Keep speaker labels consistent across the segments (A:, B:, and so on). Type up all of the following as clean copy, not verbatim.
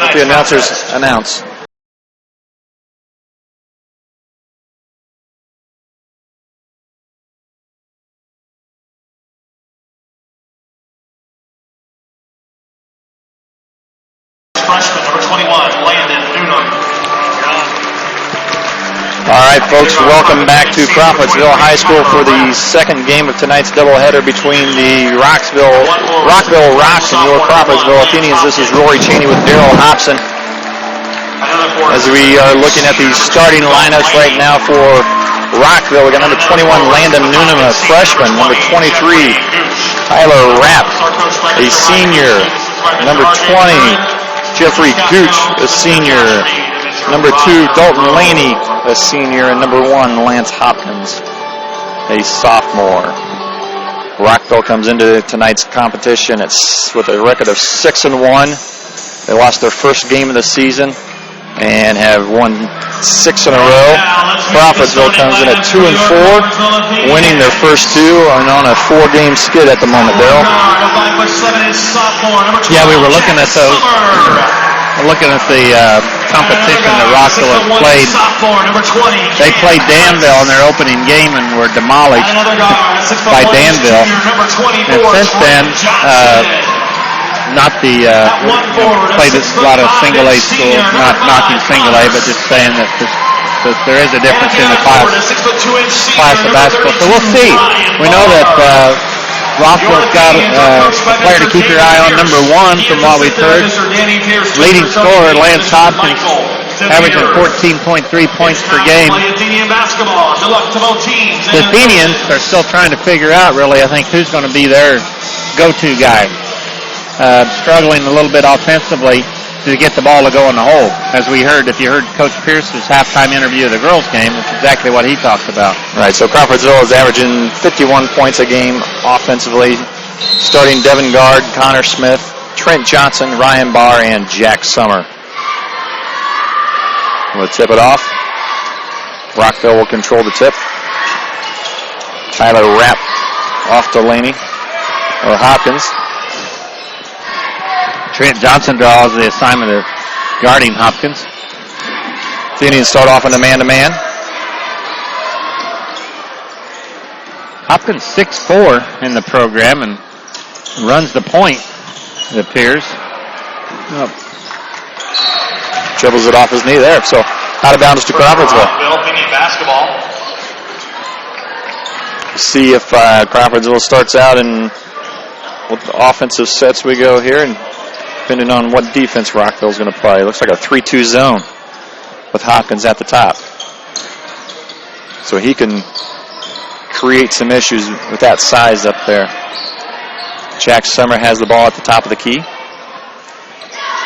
A: Let the announcers announce.
B: Freshman, number 21, Landon Noonan.
A: All right, folks, welcome back to Crawfordsville High School for the second game of tonight's doubleheader between the Rockville Rocks and your Crawfordsville Athenians. This is Rory Cheney with Daryl Hobson. As we are looking at the starting lineups right now for Rockville, we got number 21, Landon Noonan, a freshman. Number 23, Tyler Rapp, a senior. Number 20, Jeffrey Gooch, a senior. Number 2, Dalton Laney, a senior. And number 1, Lance Hopkins, a sophomore. Rockville comes into tonight's competition with a record of 6-1. They lost their first game of the season and have won 6 in a row. Crawfordsville comes in at 2-4, winning their first 2 and on a 4-game skid at the moment, Daryl.
C: Yeah, we were looking at those. Looking at the competition that Rockville has played. They played Danville in their opening game and were demolished by Danville. And since then, played a lot of single A schools, not knocking single A, but just saying that there is a difference in the class of basketball. So we'll see. We know that Rockville's got a player to keep your eye on, number 1, from what we've heard. Leading scorer, Lance Hopkins, averaging 14.3 points per game. The Athenians are still trying to figure out, really, I think, who's going to be their go-to guy. Struggling a little bit offensively to get the ball to go in the hole. As we heard, if you heard Coach Pierce's halftime interview of the girls' game, that's exactly what he talked about.
A: Right, so Crawfordsville is averaging 51 points a game offensively. Starting Devin Gard, Connor Smith, Trent Johnson, Ryan Barr, and Jack Summer. We'll tip it off. Rockville will control the tip. Tyler Rapp off to Laney, or Hopkins.
C: Trent Johnson draws the assignment of guarding Hopkins.
A: Athenians start off in a man-to-man.
C: Hopkins 6'4" in the program and runs the point, it appears.
A: Dribbles it off his knee there. So out of bounds to Crawfordsville.
B: Basketball.
A: See if Crawfordsville starts out and what the offensive sets we go here, and depending on what defense Rockville's going to play. It looks like a 3-2 zone with Hopkins at the top. So he can create some issues with that size up there. Jack Summer has the ball at the top of the key.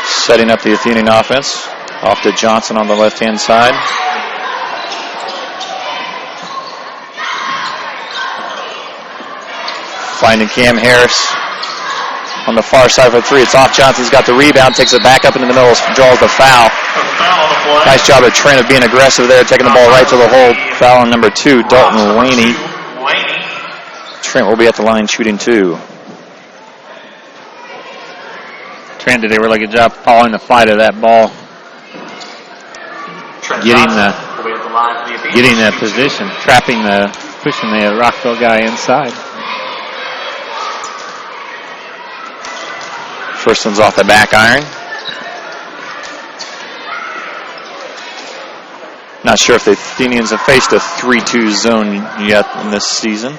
A: Setting up the Athenian offense. Off to Johnson on the left-hand side. Finding Cam Harris on the far side for 3. It's off. Johnson's got the rebound, takes it back up into the middle, draws the foul. Nice job of Trent of being aggressive there, taking the ball right to the hole. Foul on number 2, Dalton Laney. Trent will be at the line shooting 2.
C: Trent did a really good job following the flight of that ball. Getting the position, pushing the Rockville guy inside.
A: First one's off the back iron. Not sure if the Athenians have faced a 3-2 zone yet in this season.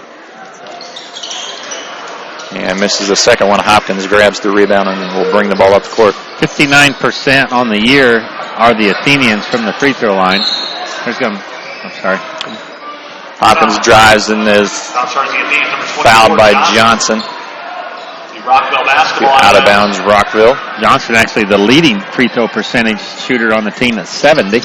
A: And misses the second one. Hopkins grabs the rebound and will bring the ball up the court.
C: 59% on the year are the Athenians from the free throw line.
A: Hopkins drives and is fouled by Johnson.
B: Rockville basketball
A: out of bounds, Rockville.
C: Johnson actually the leading free throw percentage shooter on the team at 70.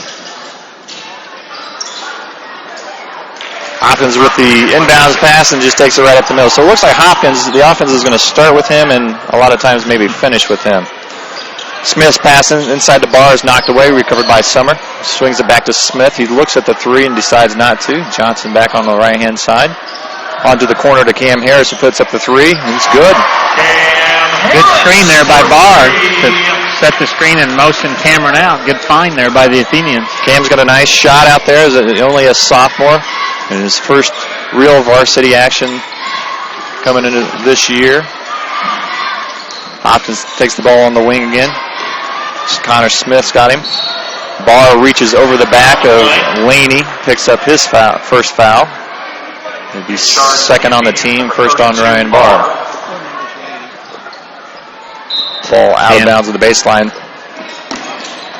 A: Hopkins with the inbounds pass and just takes it right up the middle. So it looks like Hopkins, the offense is going to start with him and a lot of times maybe finish with him. Smith's pass inside the bar is knocked away, recovered by Summer. Swings it back to Smith. He looks at the 3 and decides not to. Johnson back on the right-hand side. Onto the corner to Cam Harris, who puts up the 3. He's good.
C: Good screen there by Barr to set the screen and motion Cameron out. Good find there by the Athenians.
A: Cam's got a nice shot out there. Is only a sophomore. And his first real varsity action coming into this year. Hopkins takes the ball on the wing again. Connor Smith's got him. Barr reaches over the back of Laney, picks up his first foul. He'll be second on the team, first on Ryan Barr. Ball out of bounds at the baseline.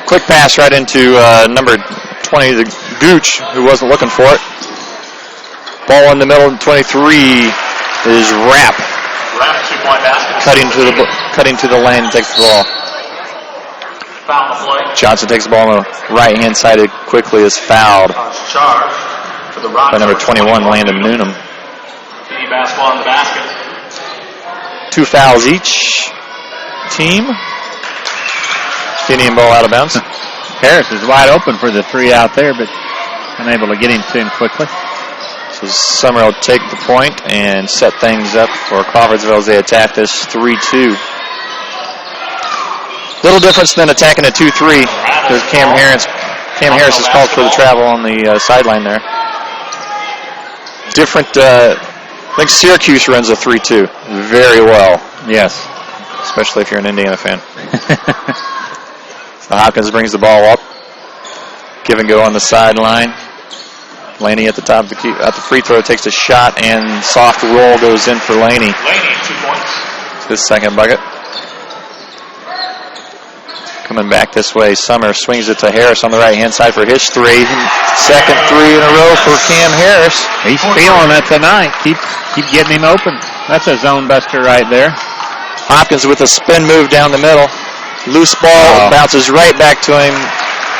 A: Quick pass right into number 20, the Gooch, who wasn't looking for it. Ball in the middle, 23 is Rapp.
B: Rapp, 2-point basket.
A: Cutting to the lane, takes the ball.
B: Foul the play.
A: Johnson takes the ball on the right-hand side quickly, is fouled
B: Charge for the Rockville.
A: by number 21, Landon Noonan.
B: Any basketball in the basket.
A: 2 fouls each team. Athenian ball out of bounds.
C: Harris is wide open for the 3 out there, but unable to get him to him quickly.
A: So Summer will take the point and set things up for Crawfordsville as they attack this 3-2. Little difference than attacking a 2-3 because Cam Harris is called for the travel on the sideline there. Different. I think Syracuse runs a 3-2 very well.
C: Yes.
A: Especially if you're an Indiana fan. So Hopkins brings the ball up. Give and go on the sideline. Laney at the top of at the free throw takes a shot and soft roll goes in for Laney.
B: Laney, 2 points.
A: It's his second bucket. Coming back this way, Summer swings it to Harris on the right-hand side for his 3. Second 3 in a row for Cam Harris.
C: He's feeling it tonight. Keep getting him open. That's a zone buster right there.
A: Hopkins with a spin move down the middle. Loose ball bounces right back to him.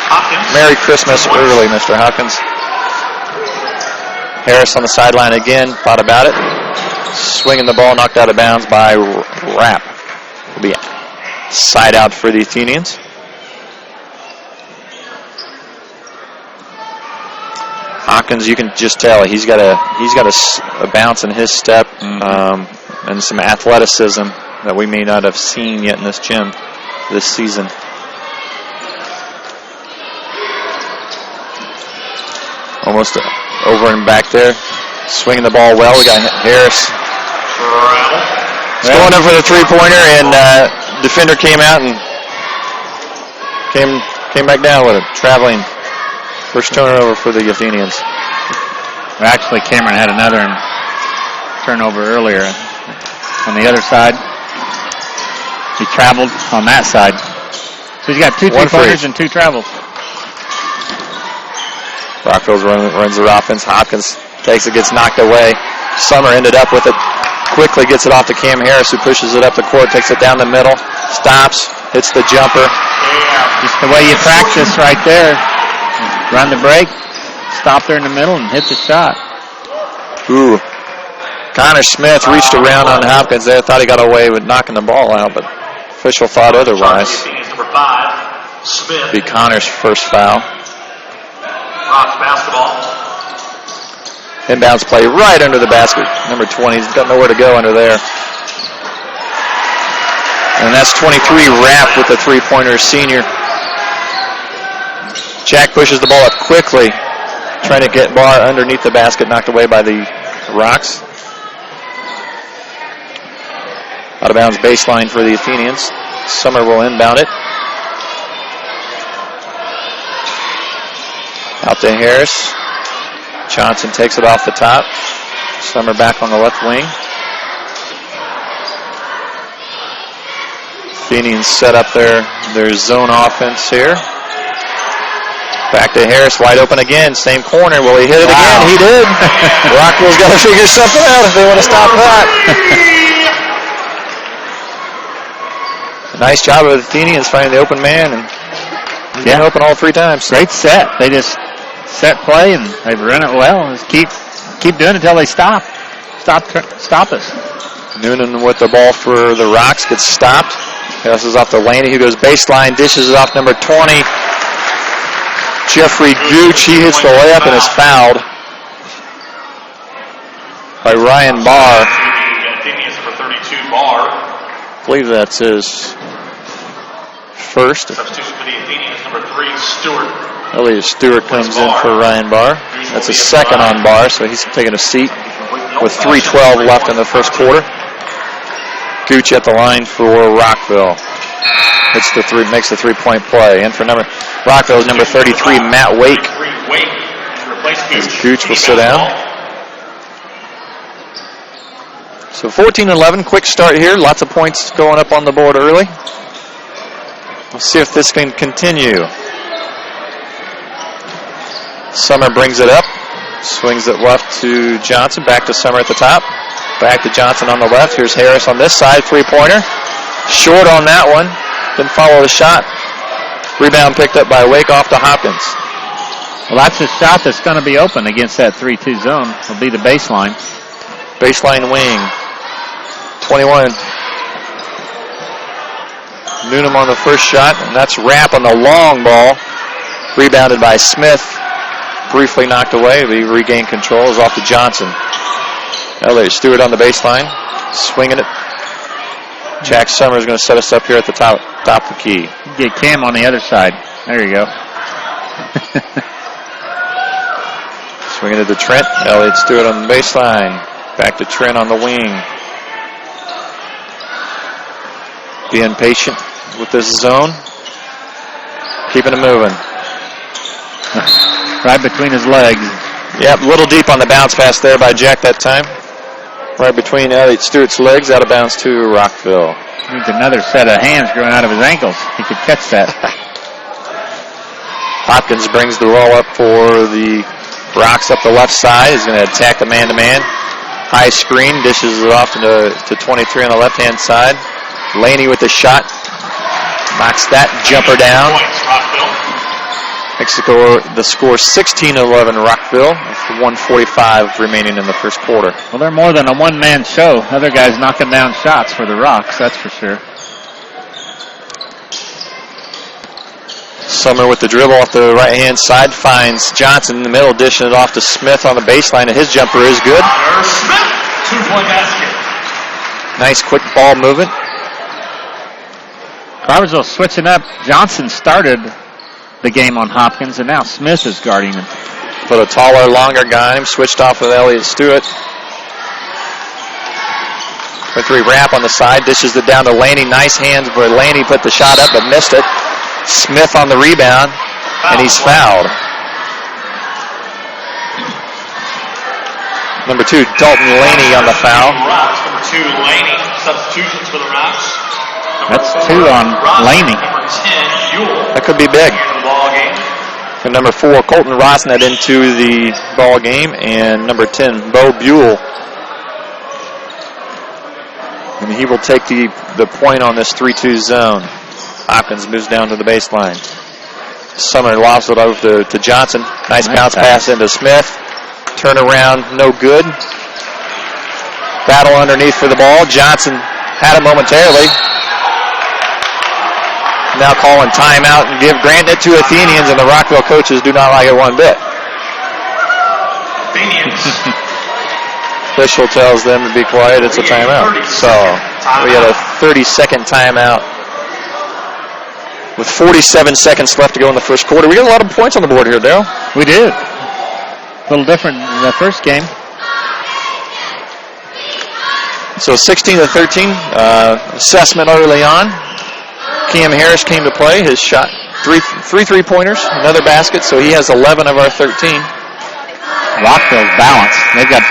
B: Hopkins.
A: Merry Christmas early, Mr. Hopkins. Harris on the sideline again. Thought about it. Swinging the ball, knocked out of bounds by Rapp. Will be side out for the Athenians. Hopkins, you can just tell he's got a bounce in his step and some athleticism that we may not have seen yet in this gym this season. Almost over and back there, swinging the ball well. We got Harris. He's going up for the 3-pointer, and defender came out and came back down with it. Traveling first turnover for the Athenians.
C: Well, actually, Cameron had another turnover earlier on the other side. He traveled on that side. So he's got 2 3-pointers and 2 travels.
A: Rockville runs their offense. Hopkins takes it, gets knocked away. Summer ended up with it. Quickly gets it off to Cam Harris, who pushes it up the court, takes it down the middle, stops, hits the jumper.
C: Just the way you practice right there. Run the break, stop there in the middle, and hit the shot.
A: Ooh. Connor Smith reached around on Hopkins there. Thought he got away with knocking the ball out, but official thought otherwise.
B: Number 5, Smith.
A: Be Connor's first foul.
B: Rocks basketball.
A: Inbounds play right under the basket. Number 20, he's got nowhere to go under there. And that's 23, Rapp with the 3-pointer, senior. Jack pushes the ball up quickly, trying to get Barr underneath the basket, knocked away by the Rocks. Out of bounds baseline for the Athenians. Summer will inbound it. Out to Harris. Johnson takes it off the top. Summer back on the left wing. Athenians set up their zone offense here. Back to Harris, wide open again. Same corner. Will he hit it again? He did. Rockville's got to figure something out if they want to stop that. Nice job of the Athenians finding the open man, and he's been open all 3 times.
C: Great set. They just set play, and they've run it well. Just keep doing it until they stop. Stop us.
A: Noonan with the ball for the Rocks gets stopped. Passes off to Laney, who goes baseline, dishes it off number 20. Jeffrey Gooch, he hits the layup and is fouled by Ryan Barr.
B: Athenians number 32, Barr.
A: I believe that's his first.
B: Substitution for the Athenians, number 3, Stewart.
A: Elliot Stewart comes in for Ryan Barr. That's his second on Barr, so he's taking a seat with 3:12 left in the first quarter. Gooch at the line for Rockville. Makes the three-point play. In for Rockville's number 33, Matt Wake. Gooch will sit down. So 14-11, quick start here. Lots of points going up on the board early. We'll see if this can continue. Summer brings it up. Swings it left to Johnson. Back to Summer at the top. Back to Johnson on the left. Here's Harris on this side. Three-pointer. Short on that one. Didn't follow the shot. Rebound picked up by Wake off to Hopkins.
C: Well, that's a shot that's going to be open against that 3-2 zone. It'll be the baseline.
A: Baseline wing. 21. Noonan on the first shot, and that's Rapp on the long ball. Rebounded by Smith. Briefly knocked away. We regain control. Is off to Johnson. Elliot Stewart on the baseline. Swinging it. Jack Summers is going to set us up here at the top of the key.
C: Get Cam on the other side. There you go.
A: Swinging it to Trent. Elliot Stewart on the baseline. Back to Trent on the wing. Being patient with this zone. Keeping it moving.
C: Right between his legs.
A: Yep, a little deep on the bounce pass there by Jack that time. Right between Elliot Stewart's legs, out of bounds to Rockville.
C: Needs another set of hands growing out of his ankles. He could catch that.
A: Hopkins brings the roll up for the Rocks up the left side. He's going to attack the man-to-man. High screen, dishes it off to 23 on the left-hand side. Laney with the shot. Knocks that jumper down. Makes the score 16-11 Rockville with 1:45 remaining in the first quarter.
C: Well, they're more than a one-man show. Other guys knocking down shots for the Rocks, that's for sure.
A: Summer with the dribble off the right-hand side finds Johnson in the middle, dishing it off to Smith on the baseline, and his jumper is good.
B: Smith, 2-point basket.
A: Nice quick ball movement.
C: Crawfordsville switching up. Johnson started the game on Hopkins, and now Smith is guarding him.
A: Put a taller, longer guy on him. Switched off with Elliot Stewart. 3 Rapp on the side. Dishes it down to Laney. Nice hands, but Laney put the shot up but missed it. Smith on the rebound, and he's fouled. Number 2, Dalton Laney on the foul.
B: Number 2, Laney. Substitutions for the Rocks.
C: That's 2 on Laney.
B: Number 10, Buell.
A: That could be big.
B: Ball game.
A: And number 4, Colton Rosnett into the ball game, and number 10, Bo Buell. And he will take the point on this 3-2 zone. Hopkins moves down to the baseline. Summer lobs it over to Johnson. Nice bounce pass into Smith. Turn around, no good. Battle underneath for the ball. Johnson had it momentarily. Now calling timeout and granting it to Athenians, and the Rockville coaches do not like it one bit.
B: Athenians.
A: Official tells them to be quiet. It's a timeout. So we had a 30-second timeout with 47 seconds left to go in the first quarter. We got a lot of points on the board here, Darryl.
C: We did. A little different than the first game.
A: So 16-13, assessment early on. Cam Harris came to play. His shot, three three-pointers, another basket, so he has 11 of our 13.
C: Rockville's balanced. They've got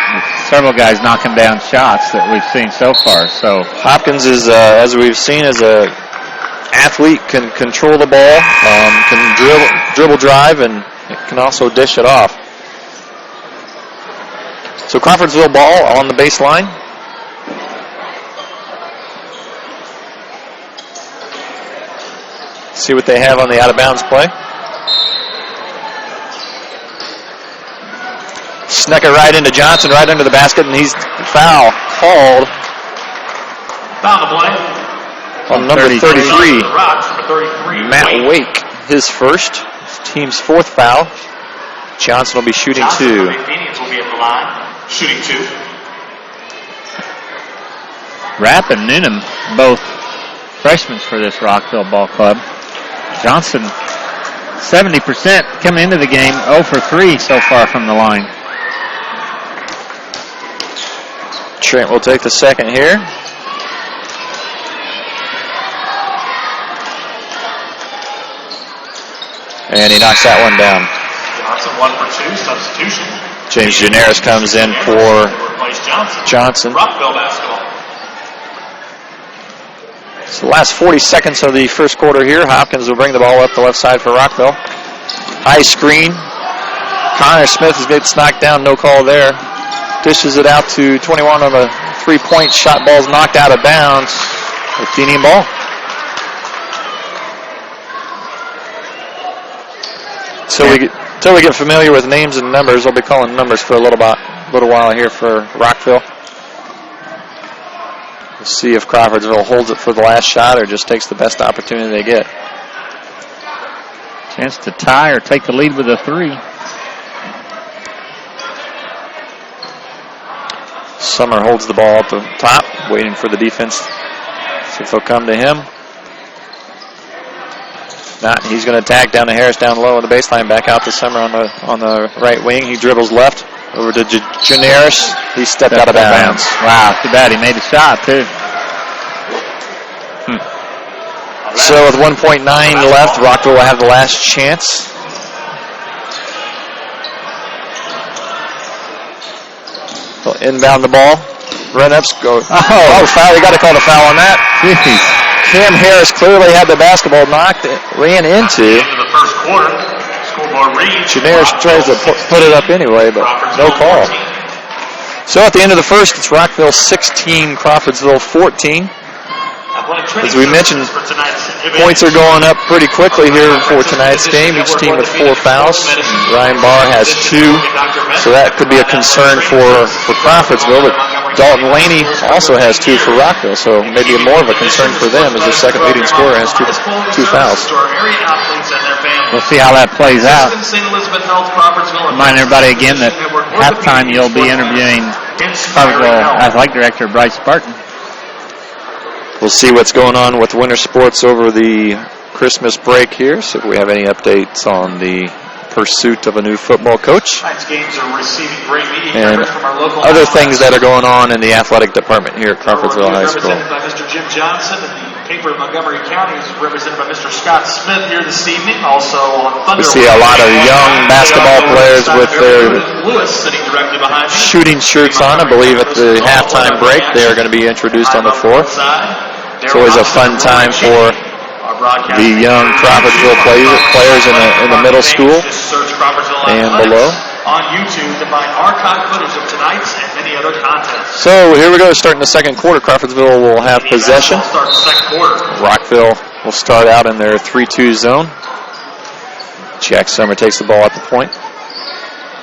C: several guys knocking down shots that we've seen so far. So
A: Hopkins is, as we've seen, is a athlete, can control the ball, can dribble drive, and can also dish it off. So Crawfordsville ball on the baseline. See what they have on the out-of-bounds play. Snuck it right into Johnson, right under the basket, and he's foul called.
B: Foul to play.
A: On number 33,
B: Rocks, number 33,
A: Matt Wake, his first, his team's 4th foul. Johnson will be shooting 2.
B: The Athenians will be at the line, shooting 2.
C: Rapp and Noonan, both freshmen for this Rockville ball club. Johnson, 70% coming into the game, 0 for 3 so far from the line.
A: Trent will take the second here. And he knocks that one down.
B: Johnson 1 for 2, substitution.
A: James Janaris comes in for Johnson.
B: Rockville basketball.
A: So the last 40 seconds of the first quarter here. Hopkins will bring the ball up the left side for Rockville. High screen. Connor Smith gets knocked down, no call there. Dishes it out to 21 on the three-point shot. Ball's knocked out of bounds. Athenian ball. Until we get familiar with names and numbers, we'll be calling numbers for a little while here for Rockville. We'll see if Crawfordsville holds it for the last shot or just takes the best opportunity they get.
C: Chance to tie or take the lead with a 3.
A: Summer holds the ball at the top, waiting for the defense. See if they'll come to him. Not, he's going to tag down to Harris down low on the baseline, back out to Summer on the right wing. He dribbles left over to Janaris. He stepped out of bounds.
C: Wow, too bad he made a shot too.
A: So with 1.9 left, Rockville will have the last chance. They'll inbound the ball. Run-ups go. Oh, foul. You got to call the foul on that.
C: Jeez.
A: Cam Harris clearly had the basketball ran into.
B: Into the first quarter. Scoreboard reads.
A: Janaris tries to put it up anyway, but no call. So at the end of the first, it's Rockville 16, Crawfordsville 14. As we mentioned, points are going up pretty quickly here for tonight's game. Each team with 4 fouls. Ryan Barr has 2, so that could be a concern for Crawfordsville. But Dalton Laney also has 2 for Rockville, so maybe more of a concern for them as their second leading scorer has 2 fouls.
C: We'll see how that plays out. Remind everybody again that halftime you'll be interviewing Crawfordsville Athletic Director Bryce Spartan.
A: We'll see what's going on with winter sports over the Christmas break here. See if we have any updates on the pursuit of a new football coach.
B: Tonight's games are receiving great media
A: And
B: coverage from our local
A: other things that are going on in the athletic department here at Crawfordsville High School.
B: Represented by Mr. Jim Johnson, and the paper of Montgomery County is represented by Mr. Scott Smith here this evening. Also on Thunder.
A: We see a lot of young basketball players with their
B: Lewis sitting directly behind me.
A: shooting shirts on. I believe at the halftime break they are going to be introduced on the floor. It's always a fun time for the young Crawfordsville players in the middle school and below.
B: On YouTube to find archive footage of tonight's and many other contests.
A: So here we go, starting the second quarter. Crawfordsville will have possession.
B: Start the second quarter.
A: Rockville will start out in their 3-2 zone. Jack Summer takes the ball at the point.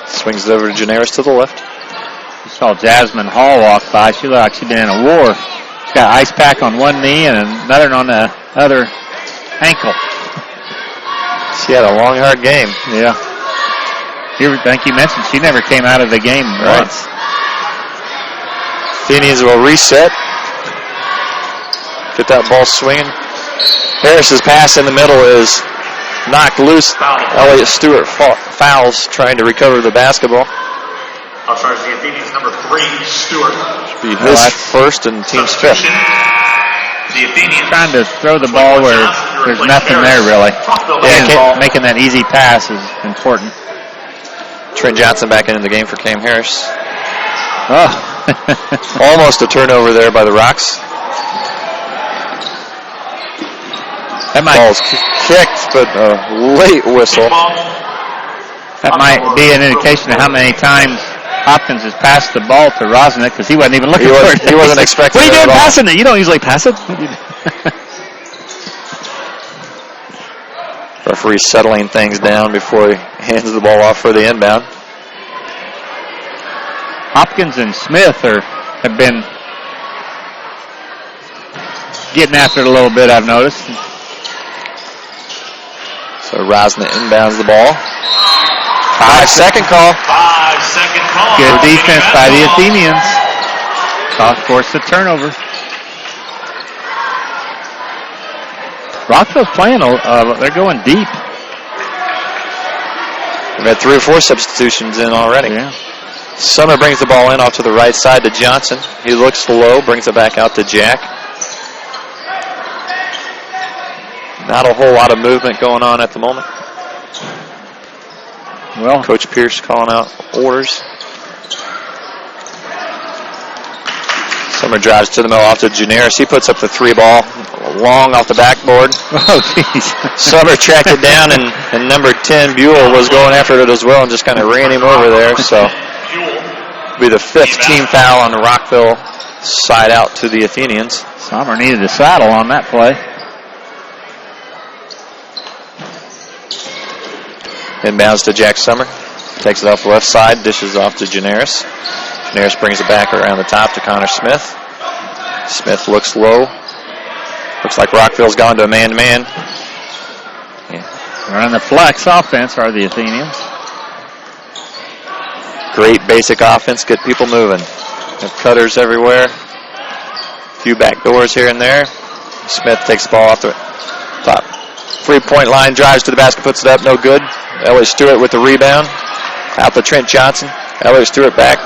A: Swings it over to Janaris to the left.
C: You saw Jasmine Hall walk by. She looked like she'd been in a war. She's got an ice pack on one knee and another on the other ankle.
A: She had a long, hard game.
C: Yeah. I think you mentioned she never came out of the game once.
A: Athenians will reset. Get that ball swinging. Harris's pass in the middle is knocked loose. Elliott Stewart fouls trying to recover the basketball.
B: I'll charge the Athenians number 3, Stewart.
A: Should be his first and team's fifth.
B: The Athenians
C: trying to throw the ball where there's nothing there really. Yeah, making that easy pass is important.
A: Trent Johnson back into the game for Cam Harris.
C: Oh.
A: Almost a turnover there by the Rocks.
C: That ball's
A: kicked, but a late whistle.
C: That might be an indication of how many times Hopkins has passed the ball to Rosnick because he wasn't even looking for it.
A: He wasn't expecting it.
C: What are you doing passing it? You don't usually pass it.
A: Referee settling things down before he hands the ball off for the inbound.
C: Hopkins and Smith have been getting after it a little bit, I've noticed.
A: So Rosnick inbounds the ball. 5-second call.
B: 5-second call.
C: Good defense by the Athenians. Forced the turnover. Rockville's playing, they're going deep.
A: We've had 3 or 4 substitutions in already.
C: Yeah.
A: Summer brings the ball in off to the right side to Johnson. He looks low, brings it back out to Jack. Not a whole lot of movement going on at the moment.
C: Well,
A: Coach Pierce calling out orders. Summer drives to the middle off to Janaris. He puts up the 3 ball, long off the backboard.
C: Oh, jeez.
A: Summer tracked it down, and number 10, Buell, was going after it as well and just kind of ran him over there. So it'll be the 5th team foul on the Rockville side out to the Athenians.
C: Summer needed a saddle on that play.
A: Inbounds to Jack Summer. Takes it off the left side, dishes off to Janaris. Janaris brings it back around the top to Connor Smith. Smith looks low. Looks like Rockville's gone to a man-to-man.
C: They're on the flex offense, are the Athenians.
A: Great basic offense, get people moving. Have cutters everywhere. A few back doors here and there. Smith takes the ball off the top. 3-point line, drives to the basket, puts it up, no good. Elliot Stewart with the rebound. Out to Trent Johnson. Elliot Stewart back.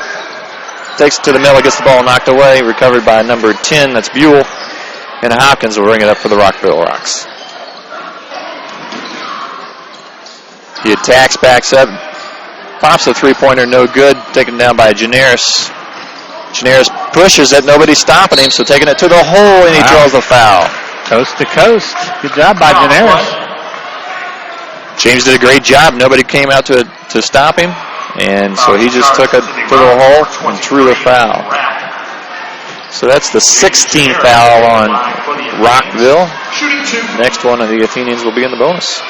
A: Takes it to the middle, gets the ball knocked away. Recovered by number 10, that's Buell. And Hopkins will bring it up for the Rockville Rocks. He attacks, backs up. Pops a 3-pointer, no good. Taken down by Janaris. Janaris pushes it, nobody's stopping him, so taking it to the hole, and he draws the foul.
C: Coast to coast. Good job by Janaris.
A: James did a great job. Nobody came out to stop him, and so he just took it to the hole and drew the foul. So that's the 16th foul on Rockville. Next one of the Athenians will be in the bonus.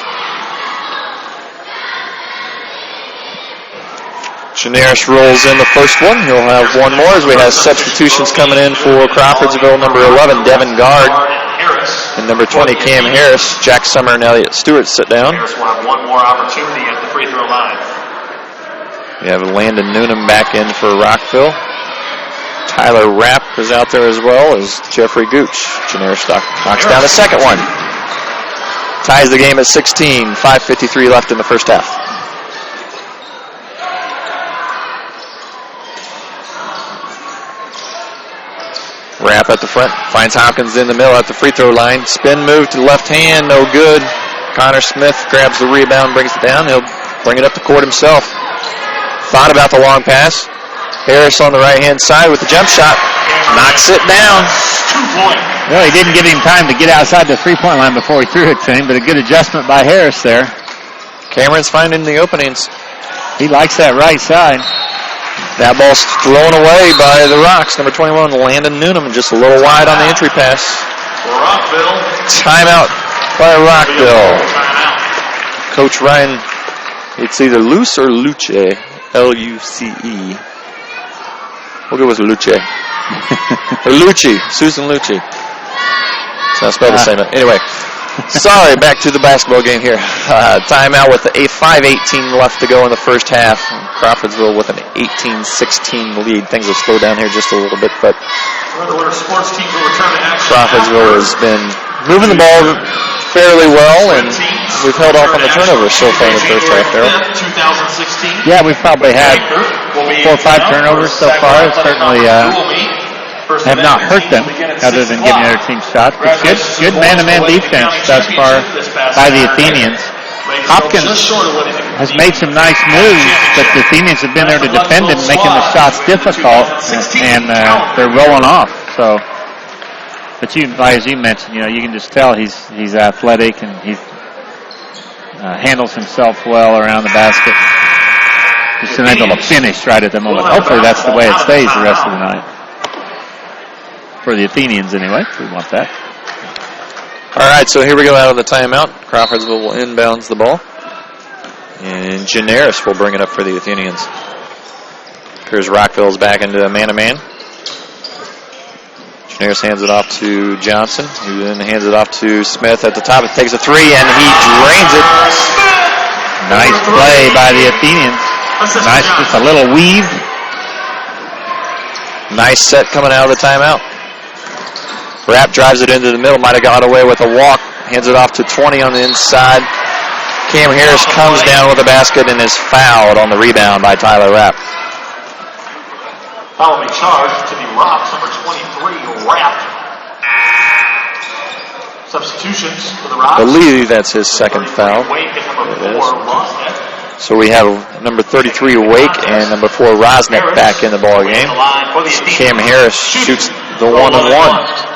A: Janaris rolls in the first one. He'll have one more as we have substitutions coming in for Crawfordsville. Number 11, Devin Gard, and number 20, Cam Harris. Jack Summer and Elliot Stewart sit down.
B: Harris will have one more opportunity at the free throw line.
A: We have Landon Noonan back in for Rockville. Tyler Rapp is out there as well as Jeffrey Gooch. Janaris knocks down the second one. Ties the game at 16. 5:53 left in the first half. Rapp at the front, finds Hopkins in the middle at the free throw line. Spin move to the left hand, no good. Connor Smith grabs the rebound, brings it down. He'll bring it up the court himself. Thought about the long pass. Harris on the right-hand side with the jump shot. Knocks it down.
C: Well, he didn't give him time to get outside the 3-point line before he threw it to him, but a good adjustment by Harris there.
A: Cameron's finding the openings.
C: He likes that right side.
A: That ball's thrown away by the Rocks. Number 21, Landon Noonan, just a little wide on the entry pass.
B: Rockville.
A: Timeout by Rockville. Coach Ryan, it's either Luce or Luce. L-U-C-E. We'll go with Luce. Or Lucci. Susan Lucci. It's not spelled the same. Anyway, sorry, back to the basketball game here. Timeout with a 5:18 left to go in the first half. Crawfordsville with an 18-16 lead. Things will slow down here just a little bit, but Crawfordsville has been moving the ball fairly well, and we've held off on the turnovers so far in the first half, Daryl.
C: Yeah, we've probably had 4 or 5 turnovers so far. It certainly have not hurt them, other than giving their team shots. But good man-to-man defense thus far by the Athenians. Hopkins has made some nice moves, but the Athenians have been there to defend him, making the shots difficult, and they're rolling off. So, but as you mentioned, you can just tell he's athletic and he handles himself well around the basket. Just unable to finish right at the moment. Hopefully that's the way it stays the rest of the night. For the Athenians, anyway. We want that.
A: All right, so here we go out of the timeout. Crawfordsville will inbounds the ball. And Janaris will bring it up for the Athenians. Here's Rockville's back into a man-to-man. Janaris hands it off to Johnson, who then hands it off to Smith at the top. It takes a 3, and he drains it. Nice play by the Athenians. Nice, just a little weave. Nice set coming out of the timeout. Rapp drives it into the middle, might have got away with a walk hands it off to 20 on the inside. Cam Harris comes down with a basket and is fouled on the rebound by Tyler Rapp.
B: Foul will be charged to the Rocks, number 23, Rapp. Substitutions for the Rocks.
A: I believe that's his second foul.
B: Wake and number 4, Rosnick.
A: So we have number 33, Wake, and number 4, Rosnick back in the ball game. Cam Harris shoots the 1-and-1.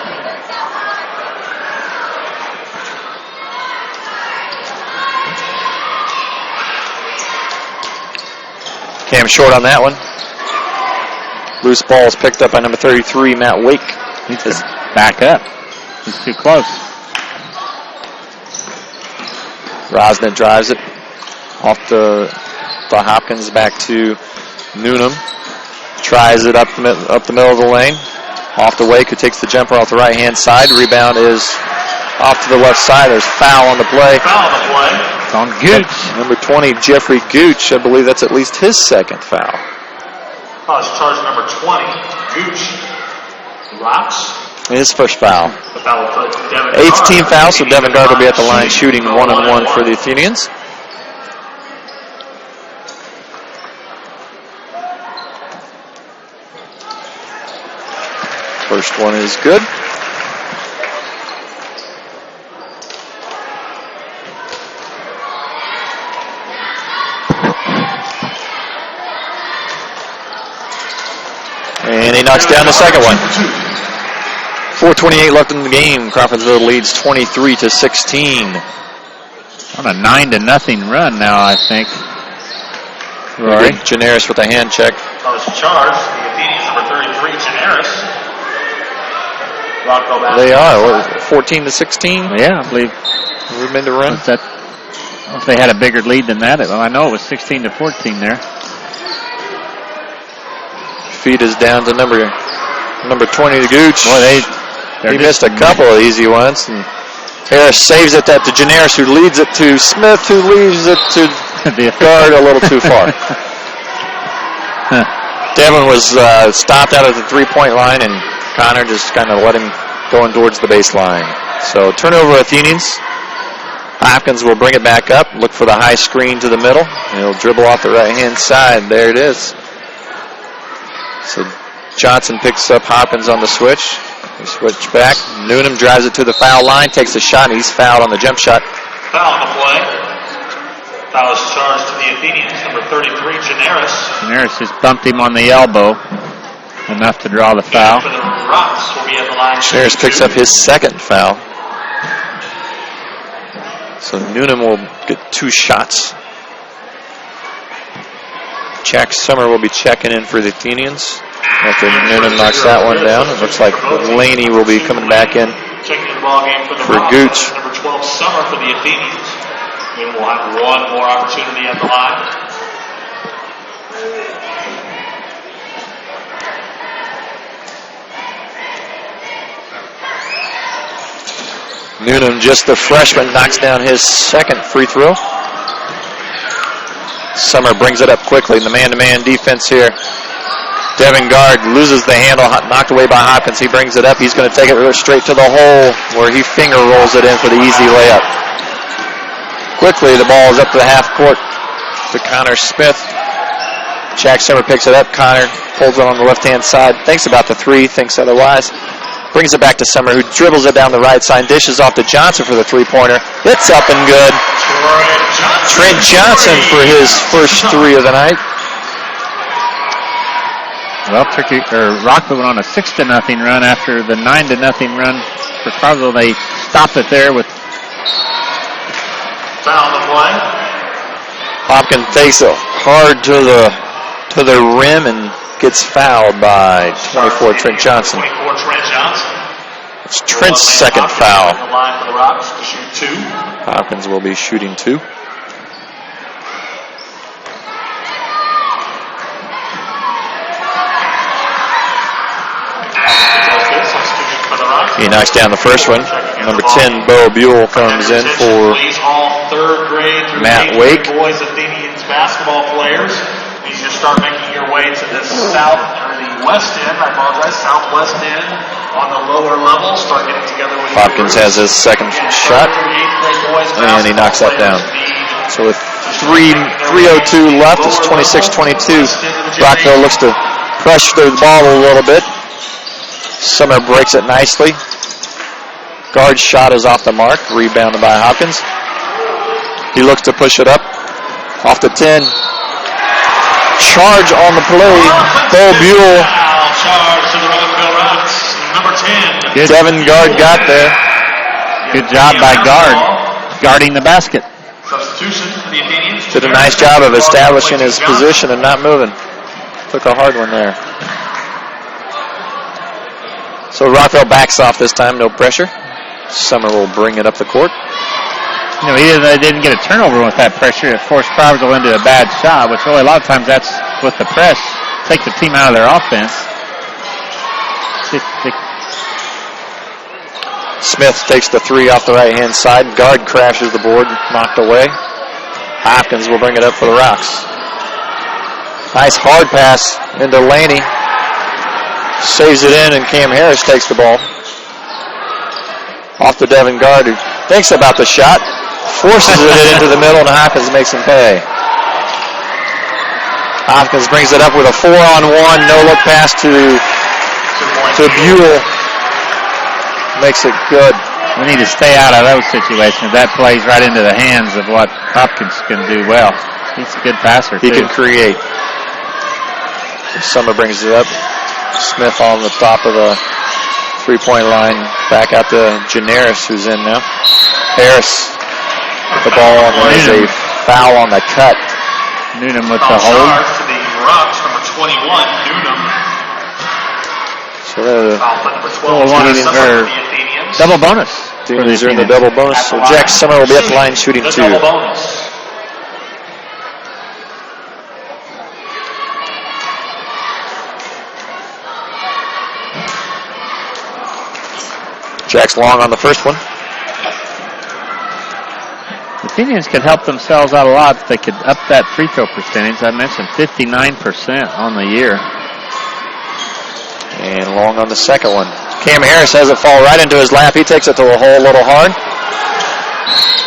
A: Cam short on that one. Loose ball is picked up by number 33, Matt Wake.
C: He's just back up. He's too close.
A: Rosnick drives it off to Hopkins, back to Noonan. Tries it up the middle of the lane. Off to Wake, who takes the jumper off the right-hand side. Rebound is off to the left side. There's foul on the play.
B: Foul on the play.
C: It's on Gooch.
A: Number 20, Jeffrey Gooch. I believe that's at least his second foul.
B: Foul is charged number 20, Gooch. Rocks.
A: His first foul.
B: The foul will put Devin
A: Eighth
B: Gard.
A: team foul, so Devin Gard will be at the line shooting 1-and-1 for the Athenians. First one is good. And he knocks down the second one. 4:28 left in the game. Crawfordsville leads 23-16.
C: On a 9-0 run now, I think.
A: Rory. Generis with a hand check.
B: Foul is charged. The Athenians, number 33, Generis. Rockville back.
A: They are. What is it, 14-16?
C: Yeah, I believe.
A: We've been to run.
C: What's that? If they had a bigger lead than that, well, I know it was 16-14 there.
A: Feed is down to number 20 to Gooch.
C: Boy,
A: he missed a couple of easy ones. And Harris saves it that to Generis, who leads it to Smith, who leaves it to Gard a little too far. Devin was stopped out at the three-point line, and Connor just kind of let him going towards the baseline. So turnover Athenians. Hopkins will bring it back up, look for the high screen to the middle. He'll dribble off the right-hand side. There it is. So Johnson picks up Hopkins on the switch. They switch back. Noonan drives it to the foul line, takes a shot, and he's fouled on the jump shot.
B: Foul on the play. Foul is charged to the Athenians, number 33, Generis.
C: Generis just bumped him on the elbow, enough to draw the foul.
B: For the Rocks will be at the line.
A: Generis picks up his second foul. So Noonan will get two shots. Jack Summer will be checking in for the Athenians. After Noonan knocks that one down, it looks like Laney will be coming back in
B: Checking the ball game for the
A: for
B: Rocks.
A: Gooch.
B: Number 12, Summer for the Athenians. And we'll have one more opportunity at the line.
A: Noonan, just the freshman, knocks down his second free throw. Summer brings it up quickly in the man-to-man defense here. Devin Gard loses the handle, knocked away by Hopkins. He brings it up. He's going to take it straight to the hole where he finger rolls it in for the easy layup. Quickly, the ball is up to the half court to Connor Smith. Jack Summer picks it up. Connor holds it on the left-hand side. Thinks about the three, thinks otherwise. Brings it back to Summer, who dribbles it down the right side, dishes off to Johnson for the three-pointer. It's up and good. Trent Johnson for his first three of the night.
C: Well, Rockville went on a 6-0 run after the 9-0 run for Crawfordsville. They stopped it there with.
B: Foul on the play.
A: Hopkins takes it hard to the rim and gets fouled by 24 Trent Johnson.
B: 24 Trent Johnson.
A: It's Trent's second foul.
B: On the line for the Rocks to shoot 2.
A: Hopkins will be shooting 2. He knocks down the first one. Number 10, Bo Buell, comes in for
B: all third grade through
A: Matt
B: eighth
A: Wake.
B: grade boys Athenians basketball players. You just start making your way to the south or the west end. I apologize, southwest end on the lower level start getting together with
A: Hopkins has his second shot, and he knocks that down. So with 3:02 left, it's 26-22. Rockville looks to pressure the ball a little bit. Summer breaks it nicely. Guard's shot is off the mark, rebounded by Hopkins. He looks to push it up, off the 10. Charge on the play. Bo Buell.
B: Charge to the Rockville Rocks, number 10.
C: Good.
A: Devin Guard got there.
C: Good job by Guard, guarding the basket.
B: Substitution for the Athenians.
A: Did a nice job of establishing his position and not moving. Took a hard one there. So Rockville backs off this time, no pressure. Summer will bring it up the court.
C: You know, they didn't get a turnover with that pressure. It forced Crawfordsville into a bad shot, which really a lot of times that's with the press. Take the team out of their offense.
A: Smith takes the three off the right-hand side. Guard crashes the board, knocked away. Hopkins will bring it up for the Rocks. Nice hard pass into Laney. Saves it in, and Cam Harris takes the ball. Off to Devin Guard, who thinks about the shot, forces it into the middle, and Hopkins makes him pay. Hopkins brings it up with a 4-on-1, no-look pass to Buell. Makes it good.
C: We need to stay out of those situations. That plays right into the hands of what Hopkins can do well. He's a good passer,
A: He
C: too.
A: can create. Summer brings it up. Smith on the top of the three-point line. Back out to Janaris, who's in now. Harris with the ball, and there's a foul on the cut.
C: Noonan with the hold.
B: Charge to the Rocks, number 21, Noonan.
A: So the
B: Foul play number 12,
C: one
B: Summer
C: in
B: for
C: her
B: the Athenians.
C: Double bonus.
A: Athenians are in the double bonus. So Jack Summer will be at the line shooting
B: The
A: 2.
B: double bonus.
A: Jack's long on the first one.
C: The Athenians could help themselves out a lot if they could up that free throw percentage. I mentioned 59% on the year.
A: And long on the second one. Cam Harris has it fall right into his lap. He takes it to the hole a little hard.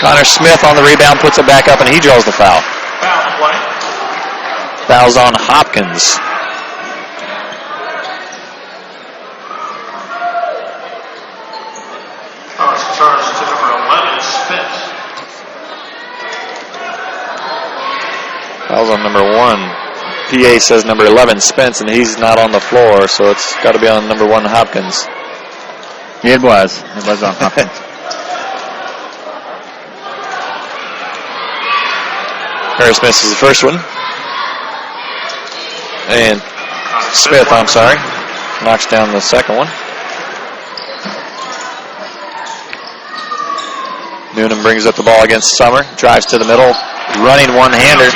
A: Connor Smith on the rebound, puts it back up, and he draws the foul.
B: Foul play.
A: Foul's on Hopkins.
B: Charge to number 11, Spence.
A: Foul's on number 1. PA says number 11, Spence, and he's not on the floor, so it's got to be on number 1, Hopkins.
C: It was. It was on Hopkins.
A: Harris misses the first one. And Smith, I'm sorry, knocks down the second one. Noonan brings up the ball against Summer, drives to the middle, running one-hander,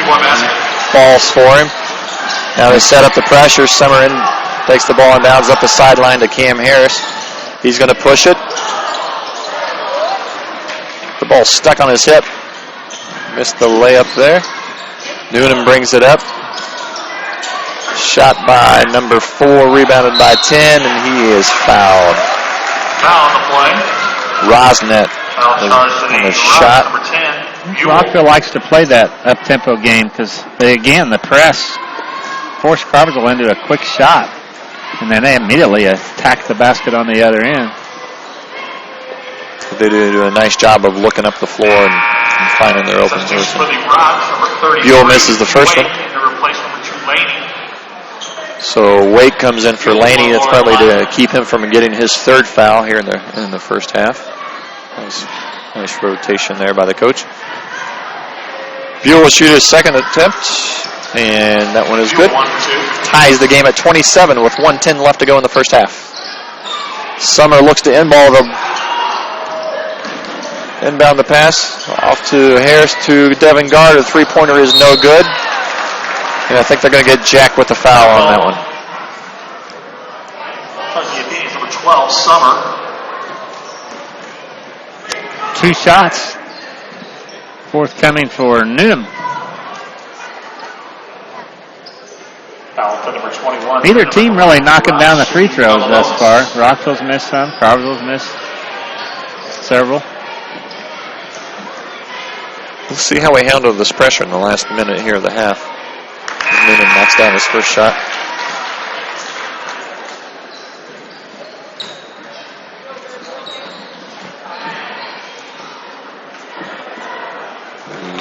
A: falls for him. Now they set up the pressure. Summer in, takes the ball and bounds up the sideline to Cam Harris. He's going to push it. The ball stuck on his hip. Missed the layup there. Noonan brings it up. Shot by number 4, rebounded by 10, and he is fouled.
B: Foul on the play.
A: Rosnet
B: Foul charge to
A: on
B: the
A: the shot.
B: Number 10, Buell.
C: Rockville likes to play that up-tempo game because, again, the press forced Crawfordsville into a quick shot, and then they immediately attack the basket on the other end.
A: They do a nice job of looking up the floor and finding their open
B: Substitution
A: person.
B: for the Rocks, number 30.
A: Buell misses the first one.
B: To replace number 2, Laney.
A: So Wake comes in for Laney. That's probably to keep him from getting his third foul here in the first half. Nice rotation there by the coach. Buell will shoot his second attempt, and that one is good. Ties the game at 27 with 1:10 left to go in the first half. Summer looks to inbound the pass off to Harris to Devin Guard. The three-pointer is no good. And I think they're going to get Jack with the foul on that one.
B: The Athenians, number 12, Summer.
C: 2 shots. Fourth coming for Noonan.
B: Foul for number 21.
C: Neither team really knocking down the free throws thus far. Rockville's missed some. Crawfordsville's missed several.
A: We'll see how we handle this pressure in the last minute here of the half. Noonan knocks down his first shot.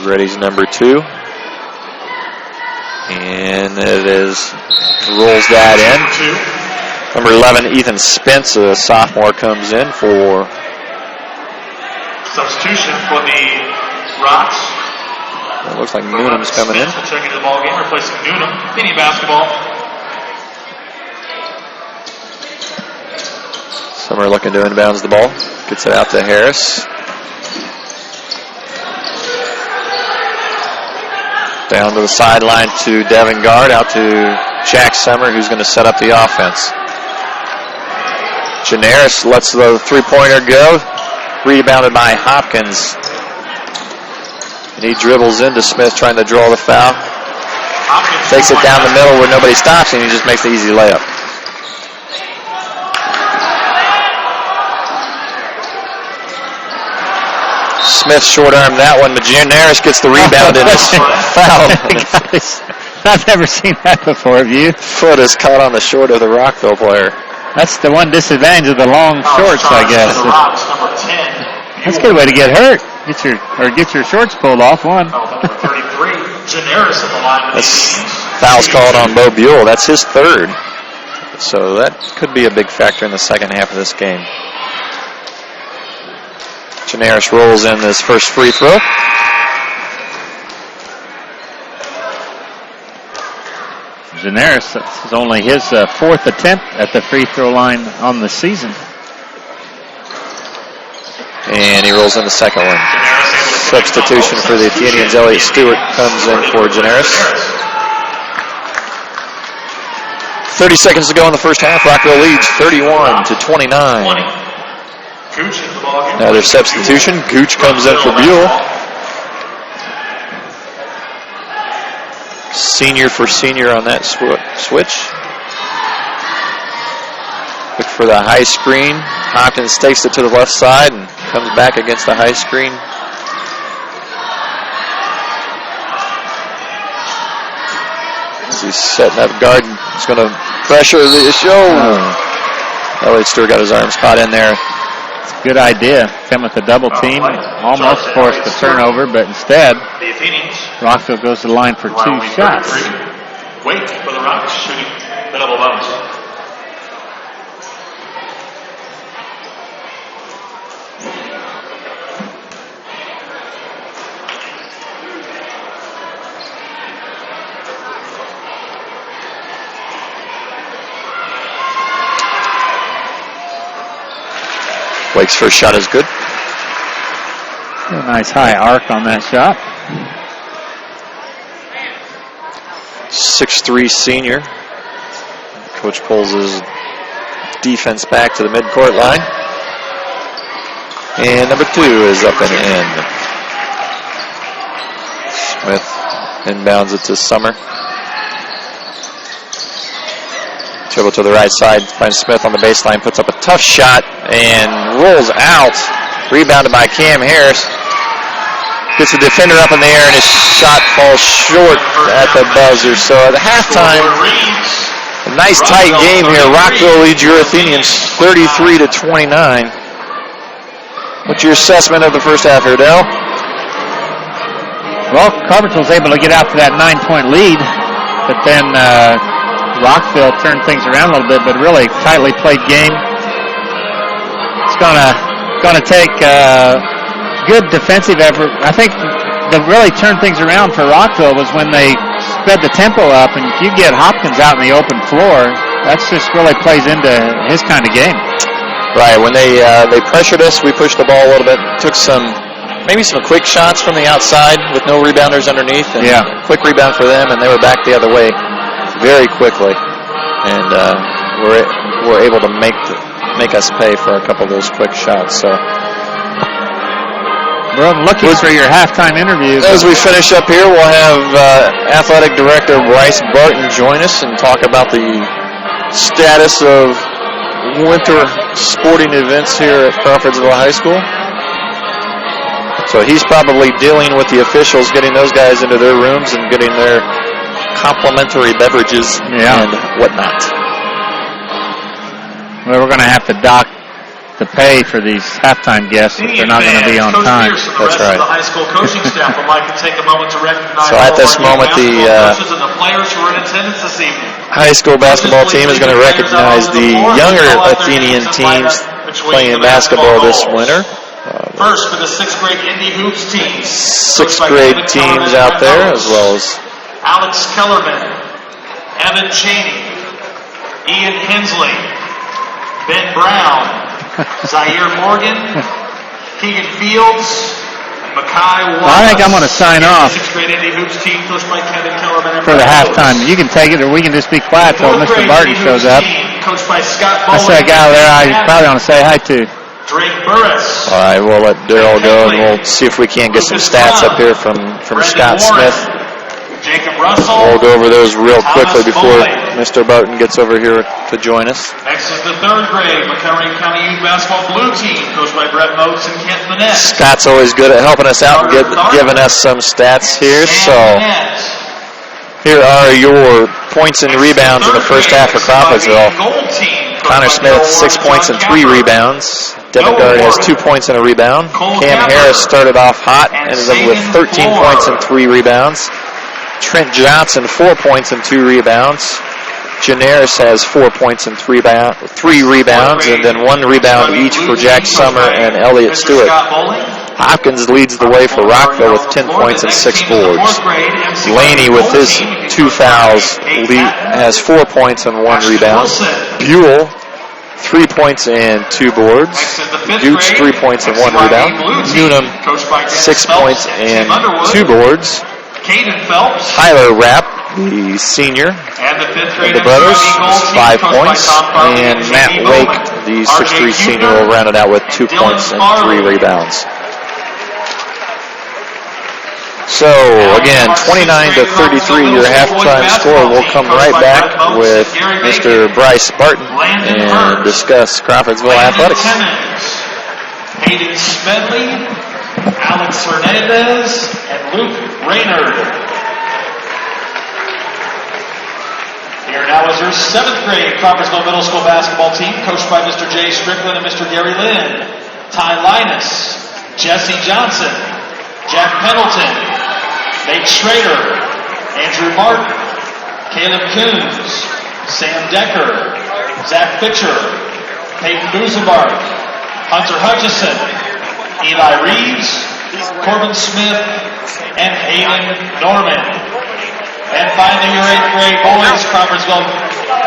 A: Ready's number 2. And it is, rolls that in. Number 11, Ethan Spence, a sophomore, comes in for
B: substitution for the Rocks.
A: It looks like Noonan's coming in.
B: Spence will check into the ball game, replacing Noonan. Athenian basketball.
A: Summer looking to inbounds the ball. Gets it out to Harris. Down to the sideline to Devin Gard, out to Jack Summer, who's going to set up the offense. Janaris lets the three-pointer go. Rebounded by Hopkins. And he dribbles into Smith, trying to draw the foul. Takes it down the middle where nobody stops, and he just makes the easy layup. Smith short-armed that one, but Janaris gets the rebound and is fouled.
C: I've never seen that before, have you?
A: Foot is caught on the short of the Rockville player.
C: That's the one disadvantage of the long shorts, I guess. That's a good way to get hurt. Get your shorts pulled off. One.
B: Number 33, Janaris at the line.
A: That's fouls called on Bo Buell. That's his third. So that could be a big factor in the second half of this game. Janaris rolls in his first free throw.
C: Janaris, this is only his fourth attempt at the free throw line on the season.
A: And he rolls in the second one. Substitution for the Athenians. Elliott Stewart comes in for Janaris. 30 seconds to go in the first half. Rockville leads 31-29. Another substitution. Gooch comes in for Buell. Senior for senior on that switch. Look for the high screen. Hopkins takes it to the left side and comes back against the high screen. As he's setting up guard, he's going to pressure the show. Elliott Stewart got his arms caught in there.
C: Good idea. Come with a double team. Almost forced the turnover, but instead, Rockville goes to the line for 2 shots.
B: Wait for the Rocks shooting the double bonus.
A: Wake's first shot is good.
C: A nice high arc on that shot.
A: 6'3" senior. Coach pulls his defense back to the midcourt line. And number 2 is up and in. Smith inbounds it to Summer. Dribble to the right side, finds Smith on the baseline, puts up a tough shot, and rolls out. Rebounded by Cam Harris. Gets the defender up in the air, and his shot falls short at the buzzer. So at halftime, a nice tight game here. Rockville leads your Athenians 33-29. What's your assessment of the first half here, Dale?
C: Well, Crawfordsville was able to get out to that 9-point lead, but then Rockville turned things around a little bit, but really tightly played game. It's gonna take good defensive effort. I think the really turned things around for Rockville was when they sped the tempo up, and if you get Hopkins out in the open floor, that's just really plays into his kind of game.
A: Right. When they pressured us, we pushed the ball a little bit. Took maybe some quick shots from the outside with no rebounders underneath. And quick rebound for them, and they were back the other way very quickly, and were able to make us pay for a couple of those quick shots. So
C: We're looking for your halftime interview.
A: As we finish up here, we'll have Athletic Director Bryce Barton join us and talk about the status of winter sporting events here at Crawfordsville High School. So he's probably dealing with the officials, getting those guys into their rooms and getting their complimentary beverages and whatnot.
C: Well, we're going to have to dock the pay for these halftime guests if they're not going to be on time.
A: That's right.
B: The high school coaching staff would like to take a moment to recognize
A: so at this moment, the
B: coaches and the players who are in attendance this evening.
A: High school basketball team is going to recognize the younger Athenian teams playing basketball this winter.
B: First for the 6th grade Indy Hoops team.
A: 6th grade teams out there, as well as
B: Alex Kellerman, Evan Cheney, Ian Hensley, Ben Brown, Zaire Morgan, Keegan Fields, and Makai Wallace.
C: I think I'm going to sign off
B: 6th grade Indy Hoops team coached by Kevin Kellerman
C: for the halftime. You can take it, or we can just be quiet till Mr. Barton shows up.
B: Coached by Scott
C: That's that guy there I probably want to say hi to.
B: Drake Burris.
A: All right, we'll let Daryl go, and we'll see if we can't get some stats up here from Scott Smith.
B: Jacob Russell.
A: We'll go over those real quickly before Mr. Barton gets over here to join us.
B: Next is the 3rd grade Montgomery County Youth Basketball Blue Team, coached by Brett Motes and Kent Manette.
A: Scott's always good at helping us out and giving us some stats here. So here are your points and rebounds in the first half for Crawfordsville. Connor Smith, 6 points and 3 rebounds. Devin Gard has 2 points and a rebound. Cam Harris started off hot, ended up with 13 points and 3 rebounds. Trent Johnson, 4 points and 2 rebounds. Janaris has 4 points and 3 rebounds, and then 1 rebound each for Jack Summer and Elliott Stewart. Hopkins leads the way for Rockville with 10 points and 6 boards. Laney, with his 2 fouls, has 4 points and 1 rebound. Buell, 3 points and 2 boards. Dukes, 3 points and 1 rebound. Newnham, 6 points and 2 boards. Tyler Rapp, the senior of the brothers, 5 points. And Matt Wake, the 6'3 senior, will round it out with 2 points and 3 rebounds. So, again, 29-33, your halftime score. We'll come right back with Mr. Bryce Barton and discuss Crawfordsville athletics.
B: Hayden Smedley, Alex Hernandez, and Luke Raynard. Here now is your 7th grade Crawfordsville Middle School basketball team, coached by Mr. Jay Strickland and Mr. Gary Lynn. Ty Linus, Jesse Johnson, Jack Pendleton, Nate Schrader, Andrew Martin, Caleb Coons, Sam Decker, Zach Pitcher, Peyton Buzenbark, Hunter Hutchison, Eli Reeves, Corbin Smith, and Hayden Norman. And finally, your 8th grade boys Crawfordsville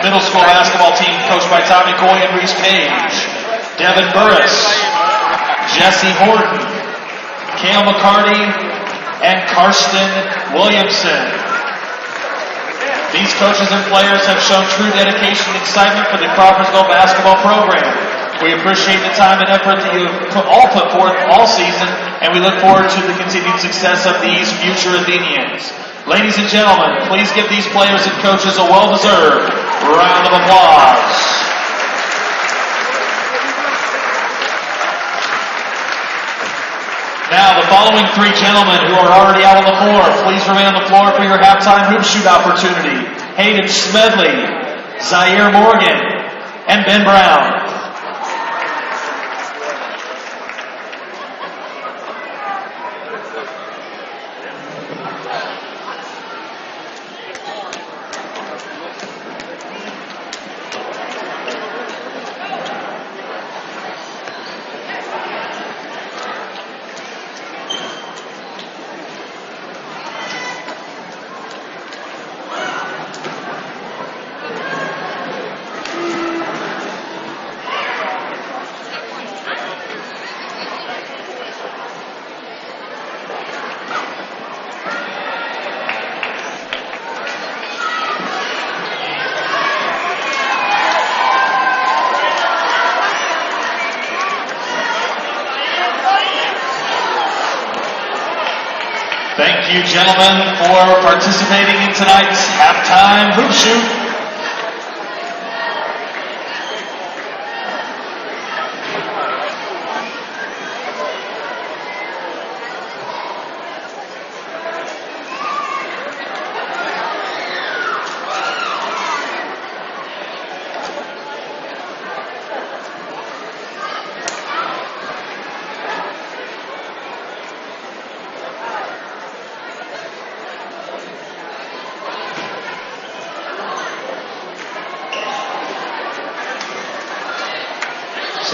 B: Middle School basketball team, coached by Tommy Coy and Reese Page, Devin Burris, Jesse Horton, Cale McCarty, and Karsten Williamson. These coaches and players have shown true dedication and excitement for the Crawfordsville basketball program. We appreciate the time and effort that you all put forth all season, and we look forward to the continued success of these future Athenians. Ladies and gentlemen, please give these players and coaches a well-deserved round of applause. Now, the following 3 gentlemen who are already out on the floor, please remain on the floor for your halftime hoop shoot opportunity. Hayden Smedley, Zaire Morgan, and Ben Brown. Thank you, gentlemen, for participating in tonight's halftime hoop shoot.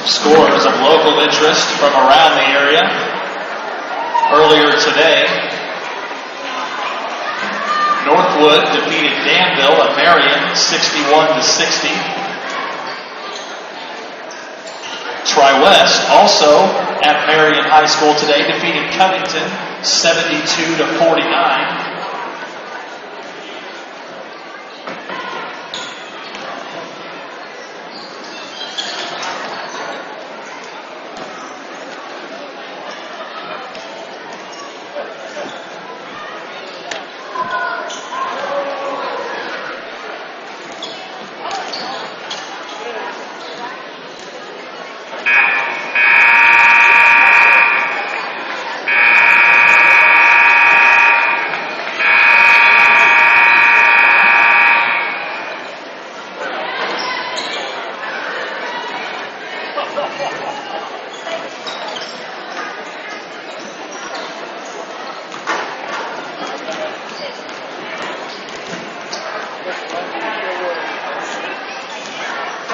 B: Scores of local interest from around the area. Earlier today, Northwood defeated Danville at Marion 61-60. Tri-West also at Marion High School today defeated Covington 72-49.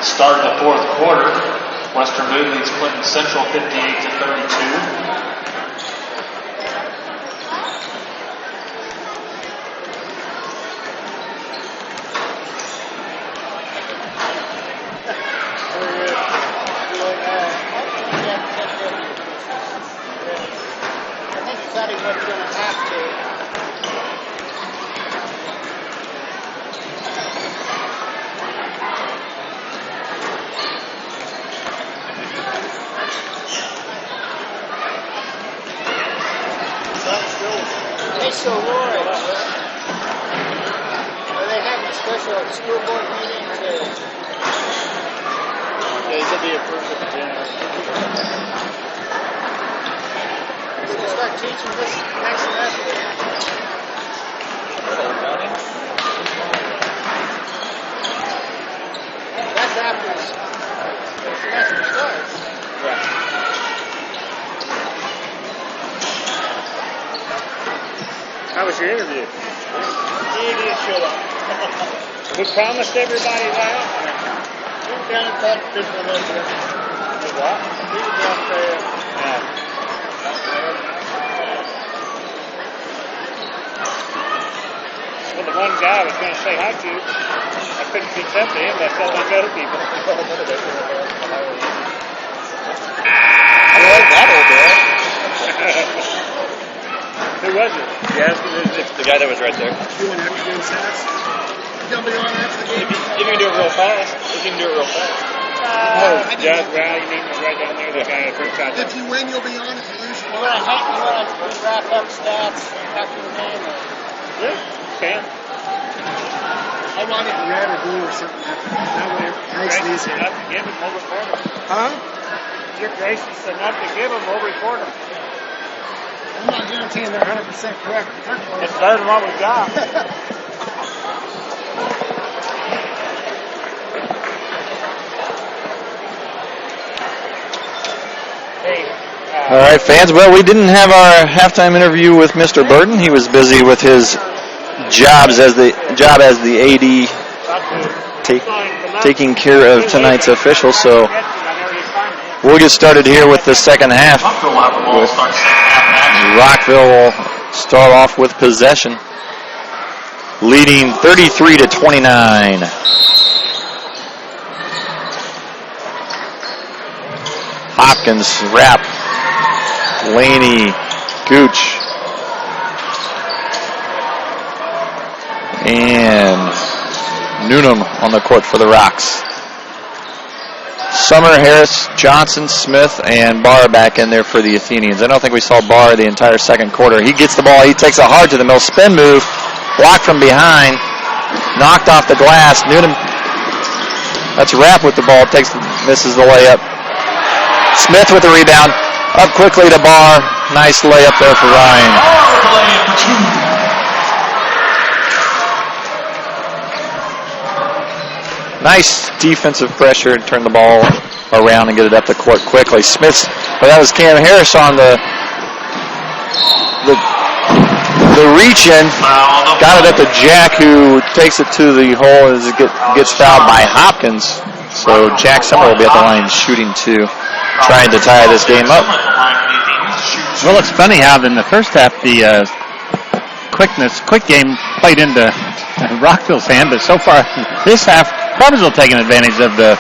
B: Start of the fourth quarter. Western Boone leads Clinton Central 58-32.
D: So Roy, are they having a special school board meeting today? Yeah, these will be approved at the dinner. So we'll start teaching this next semester. That's after the semester starts. Yeah. How was your interview? He didn't show up. We promised everybody that. He was down and talked to people a little bit. What? He was down there. Yeah. Well, the one guy I was going to say hi to, I couldn't catch up to him, but I saw a bunch of other people. I like that old guy. Who was it? Yes, it's the guy that was right there. You want to have to do stats? You'll be on after the game. If you can do it real fast. If you can do it real fast. Judge Brown, you mean right down there, the guy at first shot. If you win, you'll be on. If you lose, you want to wrap up stats after the game? Yeah, can. I want it red or blue or something. That way it makes it easy. Enough to give them, we'll record them. Huh? You're gracious enough to give them, we'll record them. I'm not guaranteeing they're 100% correct. It's better than what we got.
A: All right, fans. Well, we didn't have our halftime interview with Mr. Burton. He was busy with his job as the AD, taking care of tonight's officials. So we'll get started here with the second half. Rockville will start off with possession, leading 33-29. Hopkins, Rapp, Laney, Gooch, and Newnham on the court for the Rocks. Summer, Harris, Johnson, Smith, and Barr back in there for the Athenians. I don't think we saw Barr the entire second quarter. He gets the ball. He takes it hard to the middle. Spin move. Blocked from behind. Knocked off the glass. Noonan, that's Rapp with the ball. Misses the layup. Smith with the rebound. Up quickly to Barr. Nice layup there for Ryan. Nice defensive pressure and turn the ball around and get it up the court quickly. That was Cam Harris on the reach in. Got it up to Jack, who takes it to the hole as it gets fouled by Hopkins. So Jack Summer will be at the line shooting two, trying to tie this game up.
C: Well, it's funny how in the first half the quick game played into Rockville's hand, but so far this half, Crawfordsville taking advantage of the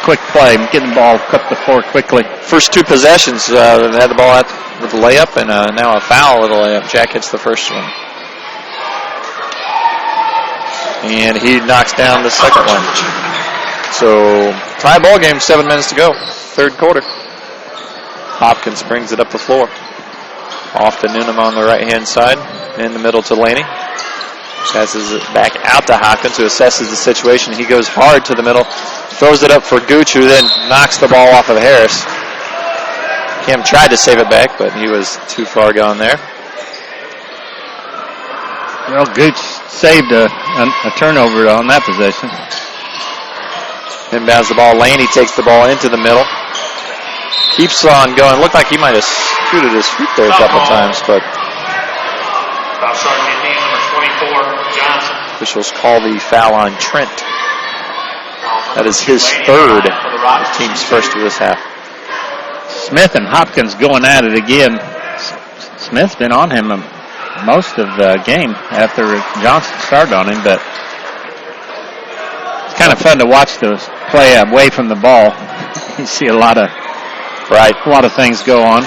C: quick play, getting the ball up the floor quickly.
A: First two possessions, had the ball out with a layup, and now a foul with a layup. Jack hits the first one. And he knocks down the second one. So, tie ball game, 7 minutes to go. Third quarter. Hopkins brings it up the floor. Off to Noonan on the right-hand side. In the middle to Laney. Passes it back out to Hopkins, who assesses the situation. He goes hard to the middle. Throws it up for Gooch, who then knocks the ball off of Harris. Cam tried to save it back, but he was too far gone there.
C: Well, Gooch saved a turnover on that possession.
A: Inbounds the ball. Laney takes the ball into the middle. Keeps on going. Looked like he might have scooted his feet there a couple times, but officials call the foul on Trent. That is his third, the team's first of this half.
C: Smith and Hopkins going at it again. Smith's been on him most of the game after Johnson started on him, but it's kind of fun to watch those play away from the ball. You see a lot of things go on.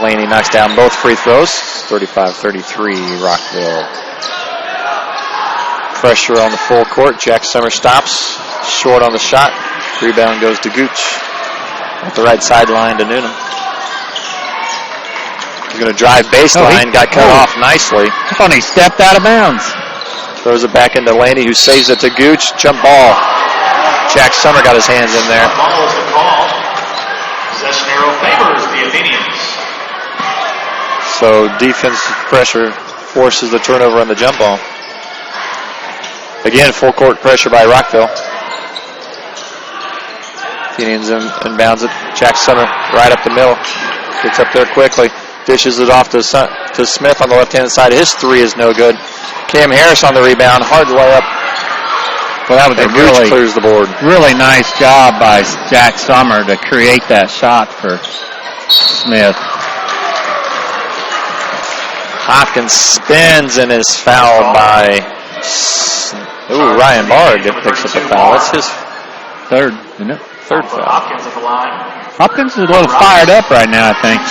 A: Laney knocks down both free throws. 35-33, Rockville. Pressure on the full court. Jack Summer stops. Short on the shot. Rebound goes to Gooch. At the right sideline to Noonan. He's going to drive baseline. Got cut off nicely.
C: Oh, he stepped out of bounds.
A: Throws it back into Laney, who saves it to Gooch. Jump ball. Jack Summer got his hands in there.
B: Ball is the call. Possession arrow favors the Athenians.
A: So defensive pressure forces the turnover on the jump ball. Again, full court pressure by Rockville. Athenians inbounds it. Jack Summer right up the middle. Gets up there quickly. Dishes it off to Smith on the left-hand side. His three is no good. Cam Harris on the rebound. Hard layup.
C: Well, that was a really
A: clears the board.
C: Really nice job by Jack Summer to create that shot for Smith.
A: Hopkins spins and is fouled by Ryan Barr picks up the foul. That's his
C: third, isn't it?
A: Third foul.
B: Hopkins at the line.
C: Hopkins is a little fired up right now, I think.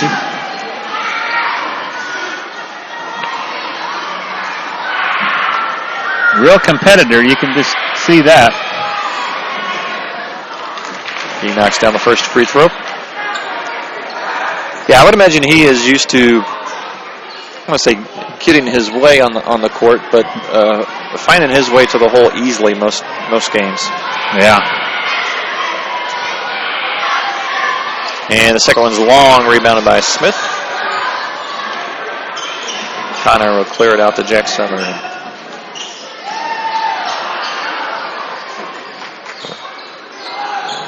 C: Real competitor, you can just see that.
A: He knocks down the first free throw. Yeah, I would imagine he is used to, I want to say, getting his way on the court, but finding his way to the hole easily most games.
C: Yeah.
A: And the second one's long, rebounded by Smith. Connor will clear it out to Jack Summer.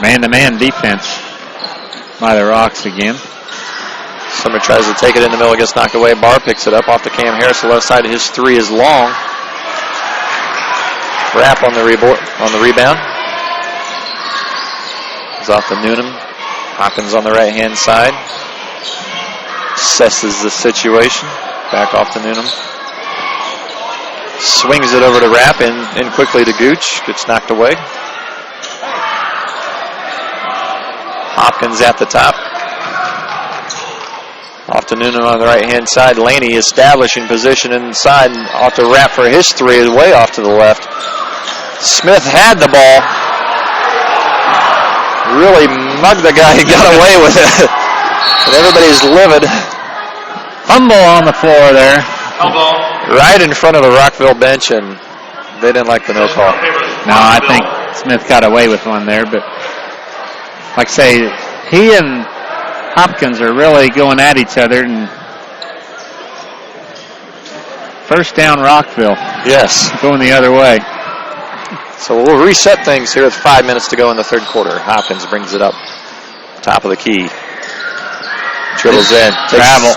C: Man-to-man defense by the Rocks again.
A: Summer tries to take it in the middle, gets knocked away. Barr picks it up off the Cam Harris. The left side, his three is long. Rapp on the rebound. It's off to Noonan. Hopkins on the right-hand side. Assesses the situation. Back off to Noonan. Swings it over to Rapp and quickly to Gooch. Gets knocked away. Hopkins at the top. Off to Noonan on the right-hand side. Laney establishing position inside and off to Rapp for his three, way off to the left. Smith had the ball. really mugged the guy and got away with it. And everybody's livid.
C: Fumble on the floor there.
A: Right in front of the Rockville bench, and they didn't like the no call.
C: No, I think Smith got away with one there, but like I say, he and Hopkins are really going at each other, and first down Rockville.
A: Yes.
C: Going the other way.
A: So we'll reset things here with 5 minutes to go in the third quarter. Hopkins brings it up, top of the key. Dribbles in,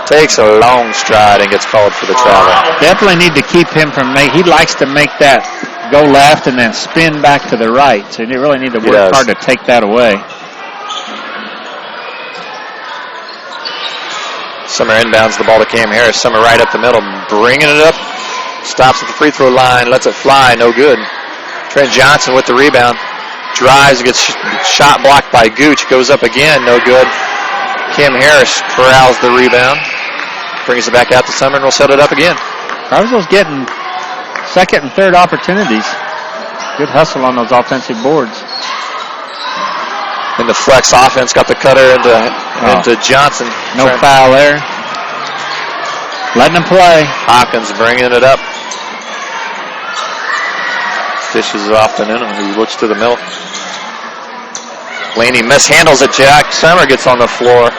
A: takes a long stride and gets called for the travel.
C: Definitely need to keep him from he likes to make that go left and then spin back to the right. So you really need to work hard to take that away.
A: Summer inbounds the ball to Cam Harris. Summer right up the middle, bringing it up. Stops at the free throw line, lets it fly, no good. Trent Johnson with the rebound. Drives, gets shot blocked by Gooch. Goes up again, no good. Cam Harris corrals the rebound. Brings it back out to Summer, and we'll set it up again.
C: Crawfordsville's getting second and third opportunities. Good hustle on those offensive boards.
A: In the flex offense, got the cutter into Johnson.
C: No foul there. Letting him play.
A: Hopkins bringing it up. Dishes it off to Noonan, who looks to the middle. Laney mishandles it. Jack Summer gets on the floor.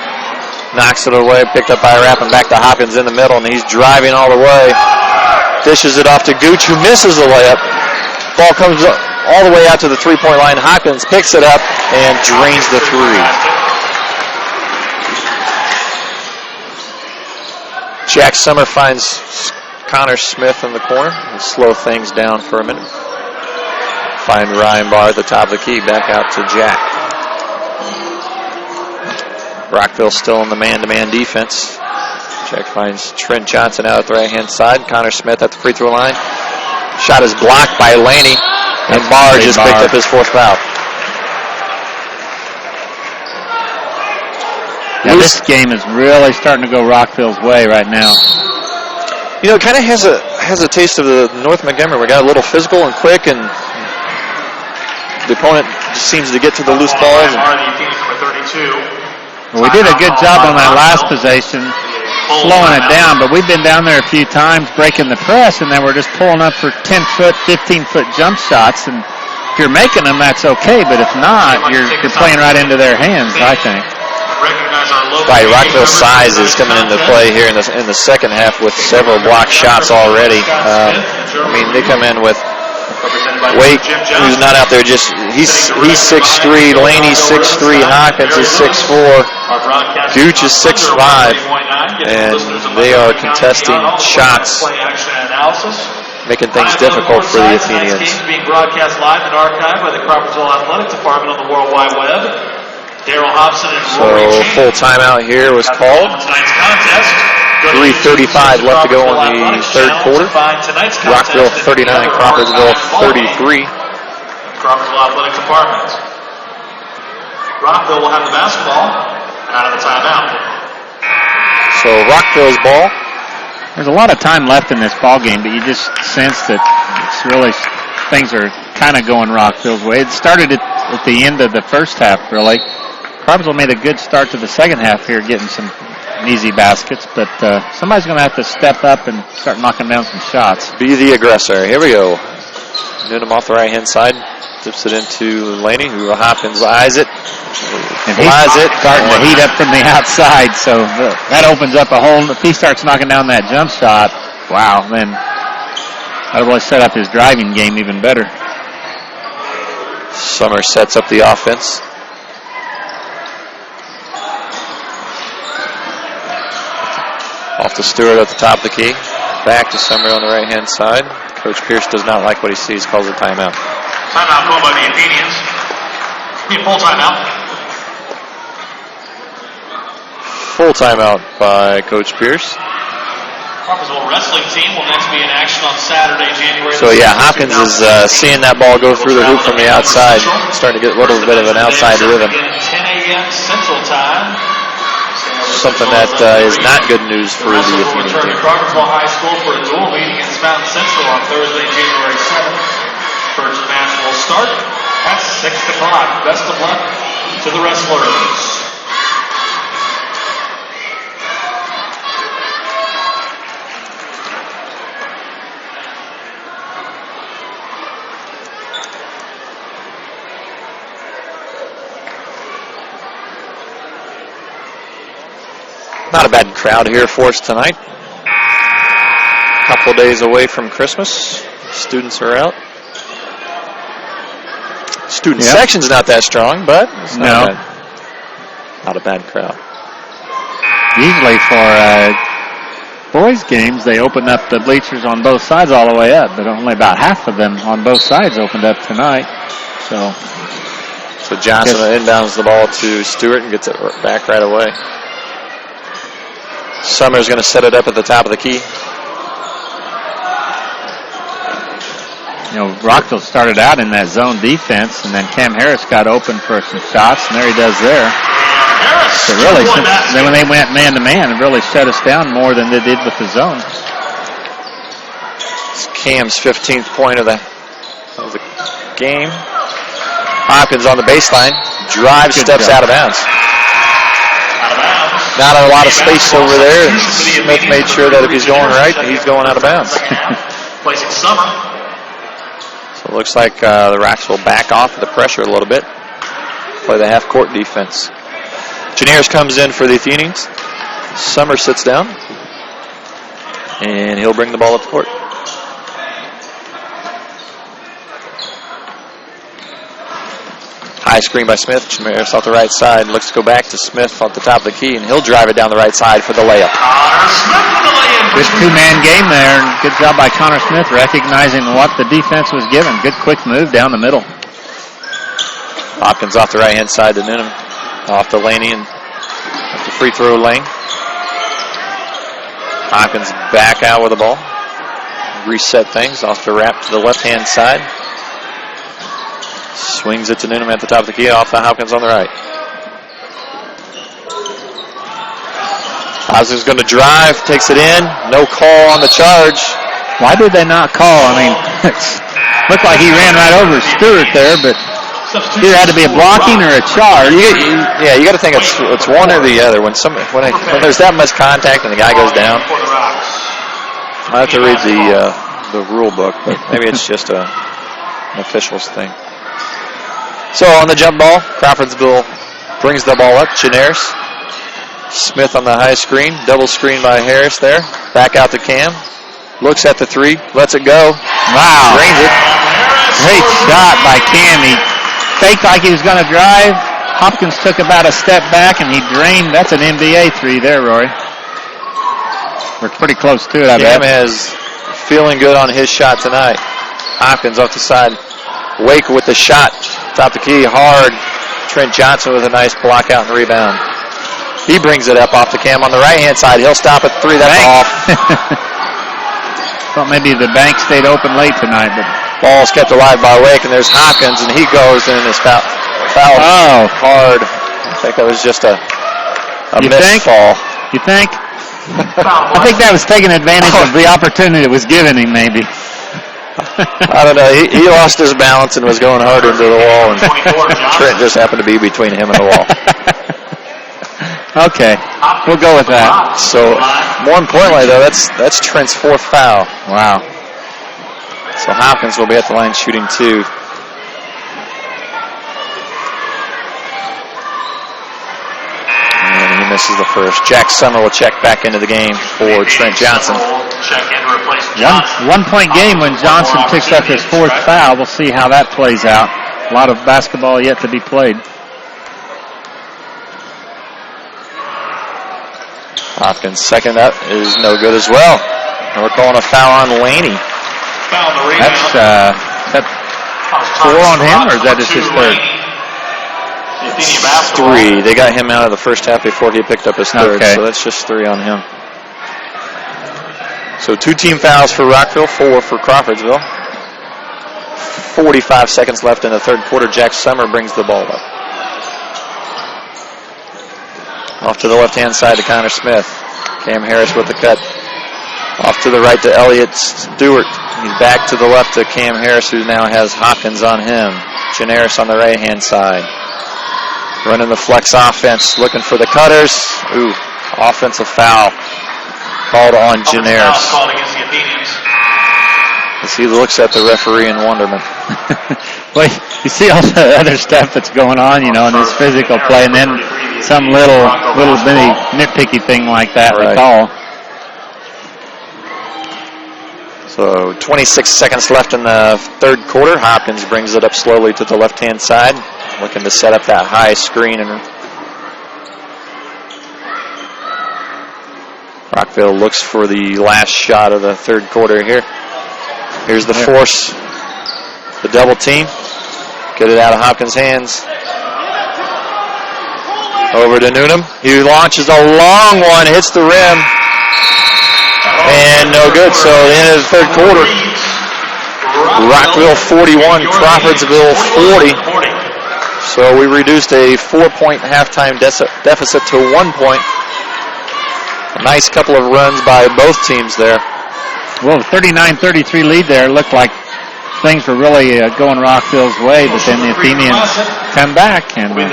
A: Knocks it away. Picked up by Rapp and back to Hopkins in the middle, and he's driving all the way. Dishes it off to Gooch, who misses the layup. Ball comes all the way out to the three-point line. Hopkins picks it up and drains the three. Jack Summer finds Connor Smith in the corner and slow things down for a minute. Find Ryan Barr at the top of the key. Back out to Jack. Rockville still in the man-to-man defense. Jack finds Trent Johnson out at the right-hand side. Connor Smith at the free throw line. Shot is blocked by Laney, and Barr just picked up his fourth foul.
C: Yeah, this game is really starting to go Rockville's way right now.
A: You know, it kind of has a taste of the North Montgomery. We got a little physical and quick, and the opponent just seems to get to the loose balls.
C: Well, we did a good job on that last possession, slowing it down, but we've been down there a few times breaking the press, and then we're just pulling up for 10-foot, 15-foot jump shots, and if you're making them, that's okay, but if not, you're playing right into their hands, I think.
A: Right, Rockville's size is coming into play here in the second half with several block shots already. I mean, they come in with Wake, who's not out there, he's 6'3", Laney's 6'3", Hopkins is 6'4", Gooch is 6'5", and they are contesting shots, making things difficult for the Athenians.
B: Being broadcast live and archived by the Crawfordsville Athletic Department on the World Wide Web. Daryl Hobson and Rory Cheney.
A: Full timeout here was called. 3:35 left to go in the third quarter. Rockville 39, Crawfordsville 33.
B: Crawfordsville Athletic Department. Rockville will have the basketball out of the timeout.
A: So Rockville's ball.
C: There's a lot of time left in this ball game, but you just sense that it's really things are kind of going Rockville's way. It started at the end of the first half, really. Crawfordsville made a good start to the second half here, getting some easy baskets, but somebody's going to have to step up and start knocking down some shots.
A: Be the aggressor. Here we go. Noonan off the right-hand side. Tips it into Laney, who Hopkins eyes it.
C: And he's starting to heat up from the outside, so that opens up a hole. If he starts knocking down that jump shot, wow, then that'll really set up his driving game even better.
A: Summer sets up the offense. Off to Stewart at the top of the key. Back to Summer on the right-hand side. Coach Pierce does not like what he sees, calls a timeout.
B: Timeout called by the Athenians. Full timeout.
A: Full timeout by Coach Pierce.
B: Crawfordsville wrestling team will next be in action on Saturday, January.
A: So yeah, Hopkins is seeing that ball go through the hoop from the outside. Starting to get a little bit of an outside rhythm.
B: 10 a.m. Central Time.
A: Something that is not good news for the Athenian team.
B: Return to Crawfordsville High School for a dual meeting against Fountain Central on Thursday, January 7th. First match will start at 6 o'clock. Best of luck to the wrestlers.
A: Not a bad crowd here for us tonight. Couple days away from Christmas. Students are out. Student section's not that strong, but it's not a bad crowd.
C: Usually for boys' games, they open up the bleachers on both sides all the way up, but only about half of them on both sides opened up tonight. So
A: Johnson inbounds the ball to Stewart and gets it back right away. Summer's going to set it up at the top of the key.
C: You know, Rockville started out in that zone defense, and then Cam Harris got open for some shots, and there he does there. So really, when they went man-to-man, it really shut us down more than they did with the zone.
A: It's Cam's 15th point of the game. Hopkins on the baseline. Drives, steps out of bounds. Not a lot of space over there, and Smith made sure that if he's going right, he's going out of bounds.
B: Placing Summer.
A: So it looks like the Rocks will back off of the pressure a little bit. Play the half-court defense. Janiers comes in for the Athenians. Summer sits down, and he'll bring the ball up the court. High screen by Smith. Janiers off the right side. Looks to go back to Smith off the top of the key, and he'll drive it down the right side for the layup.
C: Good two-man game there, and good job by Connor Smith recognizing what the defense was given. Good quick move down the middle.
A: Hopkins off the right-hand side to Noonan. Off to Laney and at the free throw lane. Hopkins back out with the ball. Reset things off the wrap to the left-hand side. Swings it to Noonan at the top of the key. Off to Hopkins on the right. Hopkins going to drive, takes it in. No call on the charge.
C: Why did they not call? I mean, it looked like he ran right over Stewart there, but either had to be a blocking or a charge.
A: You got to think it's one or the other. When there's that much contact and the guy goes down, I have to read the rule book, but maybe it's just an official's thing. So on the jump ball, Crawfordsville brings the ball up. Janiers. Smith on the high screen. Double screen by Harris there. Back out to Cam. Looks at the three. Lets it go.
C: Wow.
A: Drains it.
C: Great shot by Cam. He faked like he was going to drive. Hopkins took about a step back, and he drained. That's an NBA three there, Rory. We're pretty close to it, I bet.
A: Cam is feeling good on his shot tonight. Hopkins off the side. Wake with the shot. Top the key, hard. Trent Johnson with a nice block out and rebound. He brings it up off the Cam on the right-hand side. He'll stop at three. That's off.
C: Thought maybe the bank stayed open late tonight, but
A: ball's kept alive by Wake, and there's Hopkins, and he goes and is fouled hard. I think that was just a missed fall.
C: You think? I think that was taking advantage of the opportunity that was given him, maybe.
A: I don't know. He lost his balance and was going hard into the wall, and Trent just happened to be between him and the wall.
C: Okay, we'll go with that.
A: So, more importantly, though, that's Trent's fourth foul.
C: Wow.
A: So Hopkins will be at the line shooting two. And he misses the first. Jack Summer will check back into the game for Trent Johnson.
C: One-point game when Johnson picks up his fourth foul. We'll see how that plays out. A lot of basketball yet to be played.
A: Hopkins' second up is no good as well. And we're calling a foul on Laney.
C: That's that four on him, or is that just his third?
A: Three. They got him out of the first half before he picked up his third,
C: okay.
A: So that's just three on him. So 2 team fouls for Rockville, 4 for Crawfordsville. 45 seconds left in the third quarter. Jack Summer brings the ball up. Off to the left-hand side to Connor Smith. Cam Harris with the cut. Off to the right to Elliott Stewart. He's back to the left to Cam Harris, who now has Hopkins on him. Janaris on the right-hand side. Running the flex offense, looking for the cutters. Ooh, offensive foul called on Janaris.
B: Called against the Athenians.
A: As he looks at the referee in wonderment.
C: Well, you see all the other stuff that's going on, in this physical play, and then some little bitty nitpicky thing like that
A: Right.
C: they call.
A: So 26 seconds left in the third quarter. Hopkins brings it up slowly to the left-hand side, looking to set up that high screen. And Rockville looks for the last shot of the third quarter here. Here's the force, the double team. Get it out of Hopkins' hands. Over to Noonan. He launches a long one, hits the rim. And no good. So the end of the third quarter, Rockville 41, Crawfordsville 40. So we reduced a 4-point halftime deficit to 1 point. A nice couple of runs by both teams there.
C: Well, the 39-33 lead there looked like things were really going Rockville's way, but then the Athenians come back, and we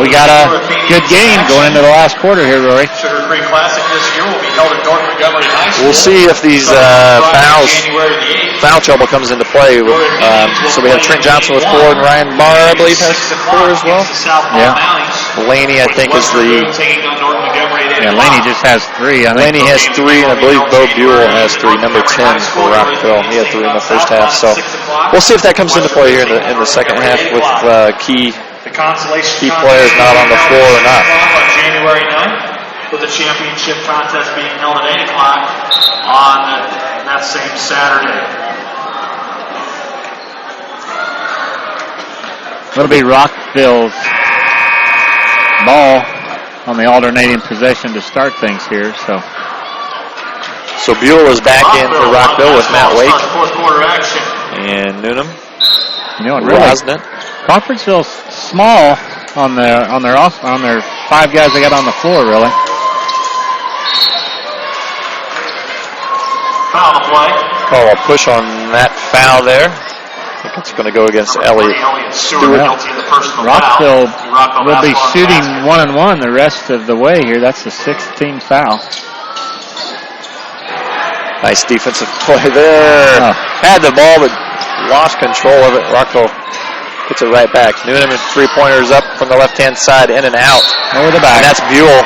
C: got a good game going into the last quarter here, Rory.
B: Sugar Creek Classic this year will be held at North Montgomery High School.
A: We'll see if these foul trouble comes into play. So we have Trent Johnson with 4, and Ryan Barr, I believe, has 4 as well.
C: Yeah.
A: Laney, I think, is the...
C: Yeah, Laney just has 3.
A: Laney has 3, and I believe Bo Buell has 3, number 10 for Rockville. He had 3 in the first half. So we'll see if that comes into play here in the second half with key players not on the floor or not.
B: On January 9th, with the championship contest being held at 8 o'clock on that same Saturday.
C: It'll be Rockville's ball on the alternating possession to start things here.
A: So Buell is back in for Rockville with Matt Wake
B: Fourth quarter action.
A: and Noonan.
C: Really,
A: Rosnett.
C: Crawfordsville's small on their 5 guys they got on the floor, really.
B: Foul to play.
A: Call a push on that foul there. I think it's going to go against Elliott Stewart.
C: Rockville will be shooting 1-1 the rest of the way here. That's the 6th team foul.
A: Nice defensive play there.
C: Oh.
A: Had the ball, but lost control of it. Rockville puts it right back. Noonan with 3-pointers up from the left-hand side, in and out.
C: Over the back.
A: And that's Buell.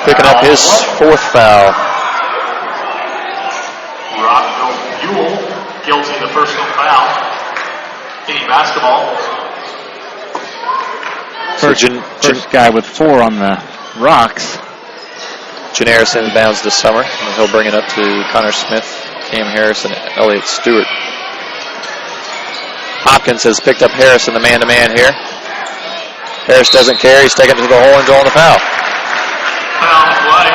A: Picking up his 4th foul.
B: Rockville Buell guilty of the personal foul. Any basketball.
C: First guy with 4 on the rocks.
A: Janaris inbounds this summer, and he'll bring it up to Connor Smith, Cam Harris, and Elliott Stewart. Hopkins has picked up Harris in the man-to-man here. Harris doesn't care. He's taken it to the hole and drawing the foul.
B: Foul play.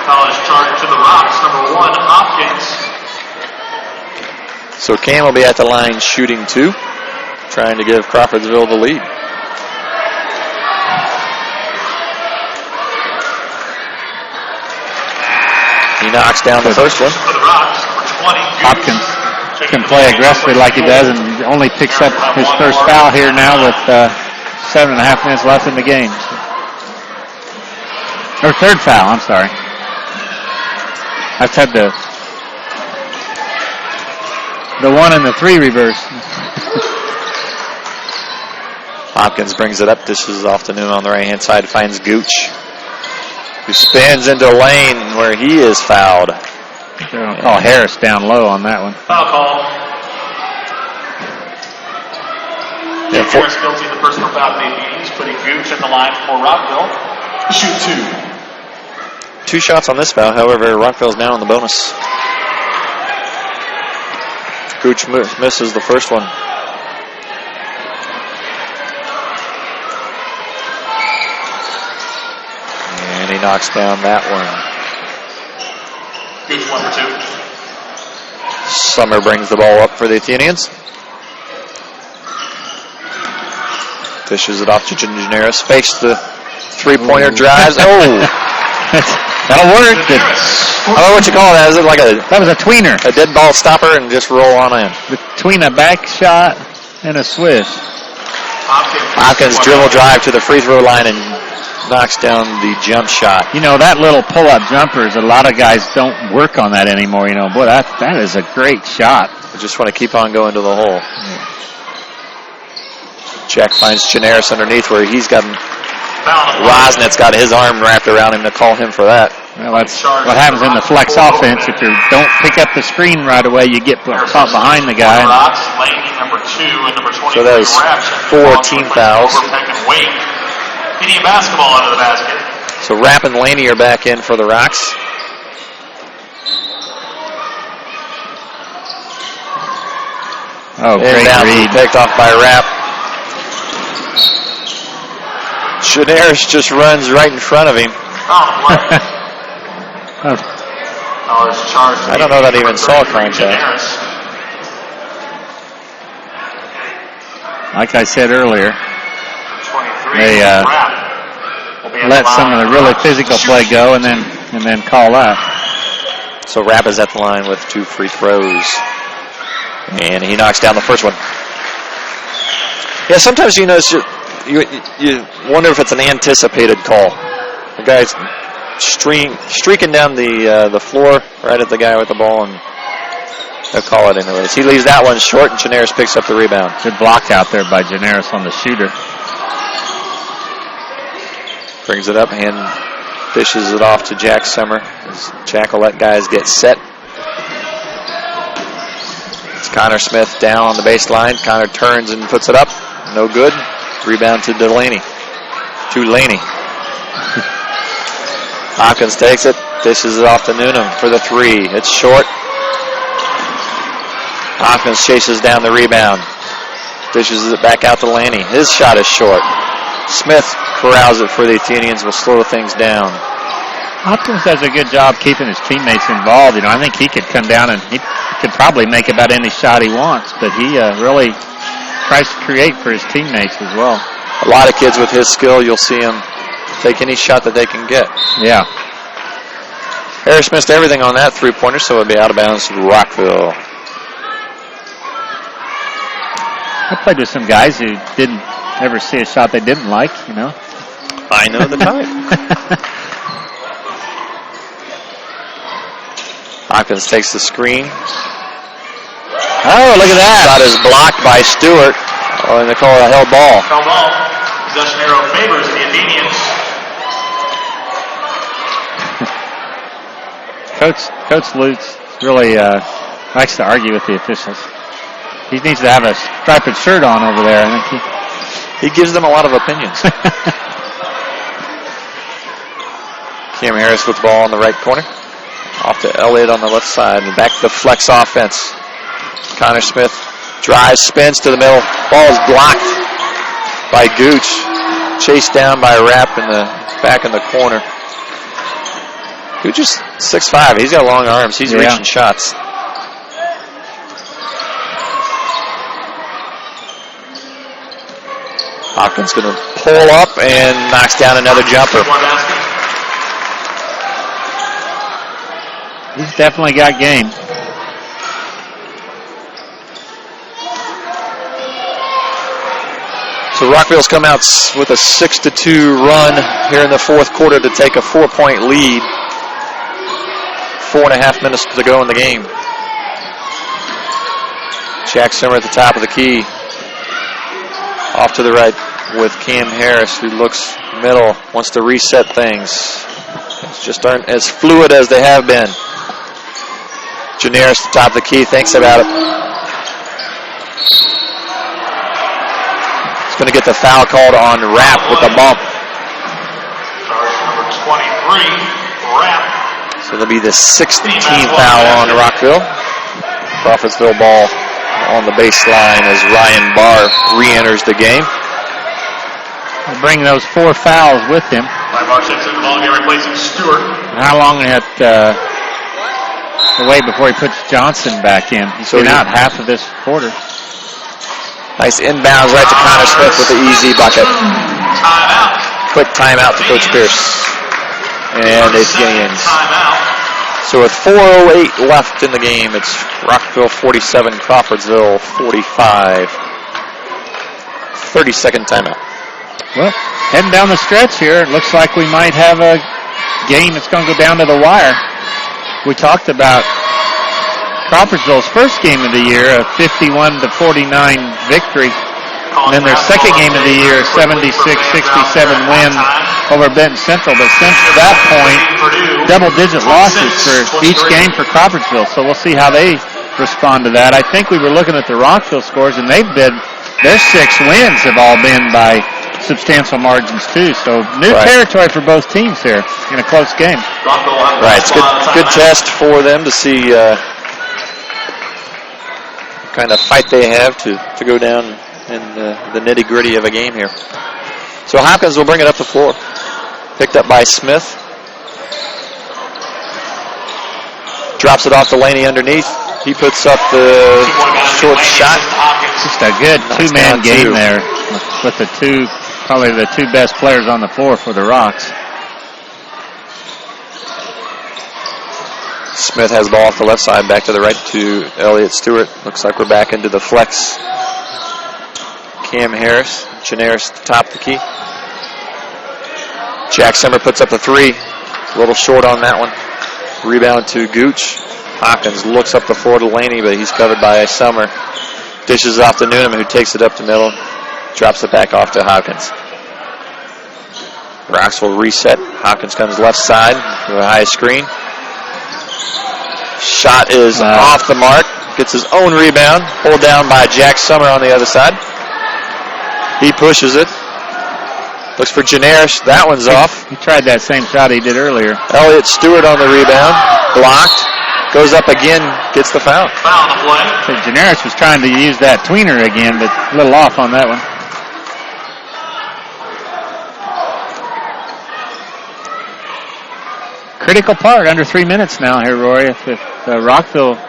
B: Foul is charged to the Rocks, number 1, Hopkins.
A: So Cam will be at the line shooting 2, trying to give Crawfordsville the lead. He knocks down the first one.
C: Hopkins can play aggressively like he does, and only picks up his first foul here now with 7.5 minutes left in the game. Or third foul, I'm sorry. I've had the 1 and the 3 reverse.
A: Hopkins brings it up, dishes off to Noonan on the right-hand side, finds Gooch, who spins into a lane where he is fouled.
C: They're going to call Harris down low on that one.
B: Foul call. Harris guilty of the personal foul of the Athenians, putting Gooch at the line for Rockville. Shoot 2.
A: 2 shots on this foul, however, Rockville's now in the bonus. Gooch misses the first one. And he knocks down that one.
B: Gooch 1 for 2.
A: Summer brings the ball up for the Athenians. Dishes it off to Janaris. Fakes the 3-pointer, drives. Oh!
C: That'll work.
A: I don't know what you call that. Is it like
C: that was a tweener.
A: A dead ball stopper and just roll on in?
C: Between a back shot And a swish.
A: Hopkins dribble drive to the free throw line and knocks down the jump shot.
C: You know, that little pull-up jumpers, a lot of guys don't work on that anymore. You know, boy, that is a great shot.
A: They just want to keep on going to the hole. Jack finds Janaris underneath where he's got Rosnet's got his arm wrapped around him to call him for that.
C: Well, that's what happens in the flex offense. If you don't pick up the screen right away, you get caught behind the guy.
A: So that is 4 team fouls.
B: Hitting a basketball out of the basket.
A: So Rapp and Laney are back in for the Rocks.
C: Oh, great read.
A: Picked off by Rapp. Janaris just runs right in front of him. I don't know that I even saw contact.
C: Like I said earlier, they let some of the really physical play go and then call out.
A: So Rapp is at the line with 2 free throws. And he knocks down the first one. Yeah, sometimes you you wonder if it's an anticipated call. The guy's streaking down the floor right at the guy with the ball, and they'll call it anyways. He leaves that one short, and Janaris picks up the rebound.
C: Good block out there by Janaris on the shooter.
A: Brings it up and dishes it off to Jack Summer. Jack will let guys get set. It's Connor Smith down on the baseline. Connor turns and puts it up. No good. Rebound to Delaney. To Laney. Hopkins takes it. Dishes it off to Noonan for the 3. It's short. Hopkins chases down the rebound. Dishes it back out to Laney. His shot is short. Smith corrals it for the Athenians. Will slow things down.
C: Hopkins does a good job keeping his teammates involved. You know, I think he could come down and he could probably make about any shot he wants, but he really tries to create for his teammates as well.
A: A lot of kids with his skill, you'll see him take any shot that they can get.
C: Yeah.
A: Harris missed everything on that three-pointer, so it'll be out of bounds to Rockville.
C: I played with some guys who didn't ever see a shot they didn't like, you know.
A: I know the type. Hopkins takes the screen. Oh, look at that. Shot is blocked by Stewart. Oh, and they call it a held ball.
B: Held ball. Possession arrow favors the Athenians.
C: Coach Lutz really likes to argue with the officials. He needs to have a striped shirt on over there. I think
A: he gives them a lot of opinions. Cam Harris with the ball in the right corner. Off to Elliott on the left side. And back to the flex offense. Connor Smith drives, spins to the middle. Ball is blocked by Gooch. Chased down by Rapp in the back in the corner. Gooch is 6'5". He's got long arms. He's reaching shots. Hopkins going to pull up and knocks down another jumper.
C: He's definitely got game.
A: So Rockville's come out with a 6-2 run here in the fourth quarter to take a 4-point lead. 4.5 minutes to go in the game. Jack Summer at the top of the key. Off to the right with Cam Harris, who looks middle, wants to reset things. It's just aren't as fluid as they have been. Janaris at the top of the key, thinks about it. He's going to get the foul called on Rapp with the bump.
B: Charge number 23, Rapp.
A: So that'll be the 16th foul on Rockville. Crawfordsville ball on the baseline as Ryan Barr re-enters the game.
C: He'll bring those 4 fouls with him.
B: Ryan Barr checks in the ball game, replacing Stewart.
C: How long to wait before he puts Johnson back in? He's been out half of this quarter.
A: Nice inbounds right to Connor Smith with the easy bucket.
B: Timeout.
A: Quick timeout to Coach Pierce. And it's gains. So with 4:08 left in the game, it's Rockville 47, Crawfordsville 45. 30-second timeout.
C: Well, heading down the stretch here, it looks like we might have a game that's going to go down to the wire. We talked about Crawfordsville's first game of the year, a 51-49 victory. And then their second game of the year, a 76-67 win over Benton Central. But since that point, double-digit losses for each game for Crawfordsville. So we'll see how they respond to that. I think we were looking at the Rockville scores, and their 6 wins have all been by substantial margins too. So new territory for both teams here in a close game.
A: Right, it's good test for them to see kind of fight they have to go down in the nitty-gritty of a game here. So Hopkins will bring it up the floor. Picked up by Smith. Drops it off to Laney underneath. He puts up the short shot.
C: Just a good two-man game there with probably the two best players on the floor for the Rocks.
A: Smith has the ball off the left side, back to the right to Elliott Stewart. Looks like we're back into the flex. Cam Harris, Janaris at the top of the key. Jack Summer puts up the 3. A little short on that one. Rebound to Gooch. Hopkins looks up the floor to Laney, but he's covered by Summer. Dishes it off to Noonan, who takes it up the middle. Drops it back off to Hopkins. Rocks will reset. Hopkins comes left side to a high screen. Shot is off the mark. Gets his own rebound. Pulled down by Jack Summer on the other side. He pushes it. Looks for Janaris. That one's off.
C: He tried that same shot he did earlier.
A: Elliott Stewart on the rebound. Blocked. Goes up again. Gets the foul.
B: Foul on the play.
C: So Janaris was trying to use that tweener again, but a little off on that one. Critical part, under 3 minutes now here, Rory. If Rockville,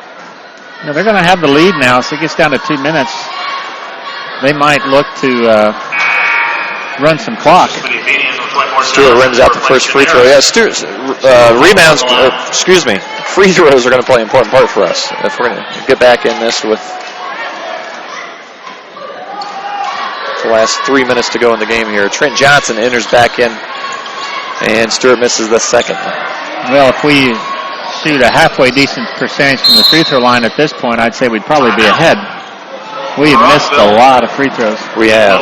C: they're going to have the lead now, so it gets down to 2 minutes. They might look to run some clock.
A: Stewart rims out the first free throw. Yeah, Stewart, rebounds, free throws are going to play an important part for us. If we're going to get back in this with the last 3 minutes to go in the game here. Trent Johnson enters back in, and Stewart misses the second.
C: Well, if we shoot a halfway decent percentage from the free throw line at this point, I'd say we'd probably be ahead. We have missed a lot of free throws.
A: We have.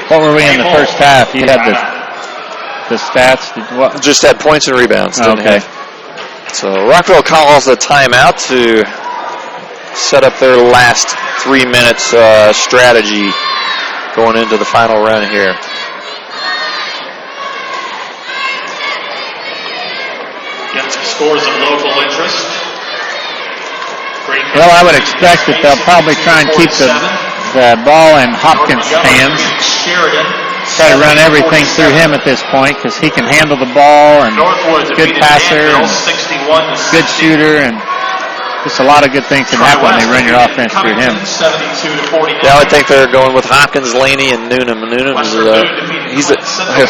C: What were we in the first half? You had the stats.
A: Just had points and rebounds.
C: Okay.
A: So Rockville calls a timeout to set up their last 3 minutes strategy going into the final run here.
B: Get some scores of local interest.
C: Well, I would expect that they'll probably try and keep the ball in Hopkins' hands. Try to run everything through him at this point because he can handle the ball and good passer and good shooter, and just a lot of good things can happen when they run your offense through him.
A: Yeah, I think they're going with Hopkins, Laney, and Noonan. Noonan is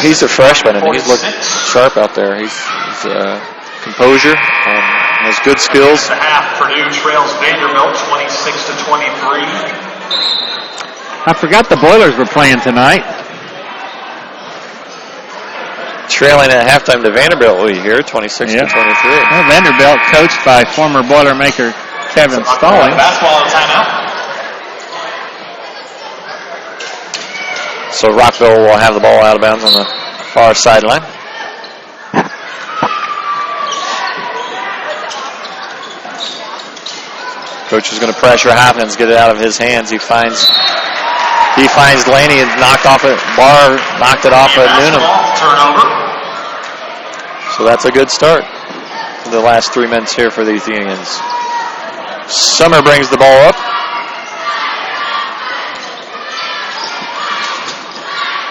A: he's a freshman, and he's looked sharp out there. He's composure, has good skills.
B: The half, Purdue trails Vanderbilt 26-23.
C: I forgot the Boilers were playing tonight.
A: Trailing at halftime to Vanderbilt, we hear 26-23.
C: Well, Vanderbilt, coached by former Boilermaker Kevin Stallings.
B: Basketball on timeout.
A: So Rockville will have the ball out of bounds on the far sideline. Coach is going to pressure Hopkins, get it out of his hands. He finds Laney and knocked it off of Noonan.
B: Turnover.
A: So that's a good start for the last 3 minutes here for the Athenians. Summer brings the ball up.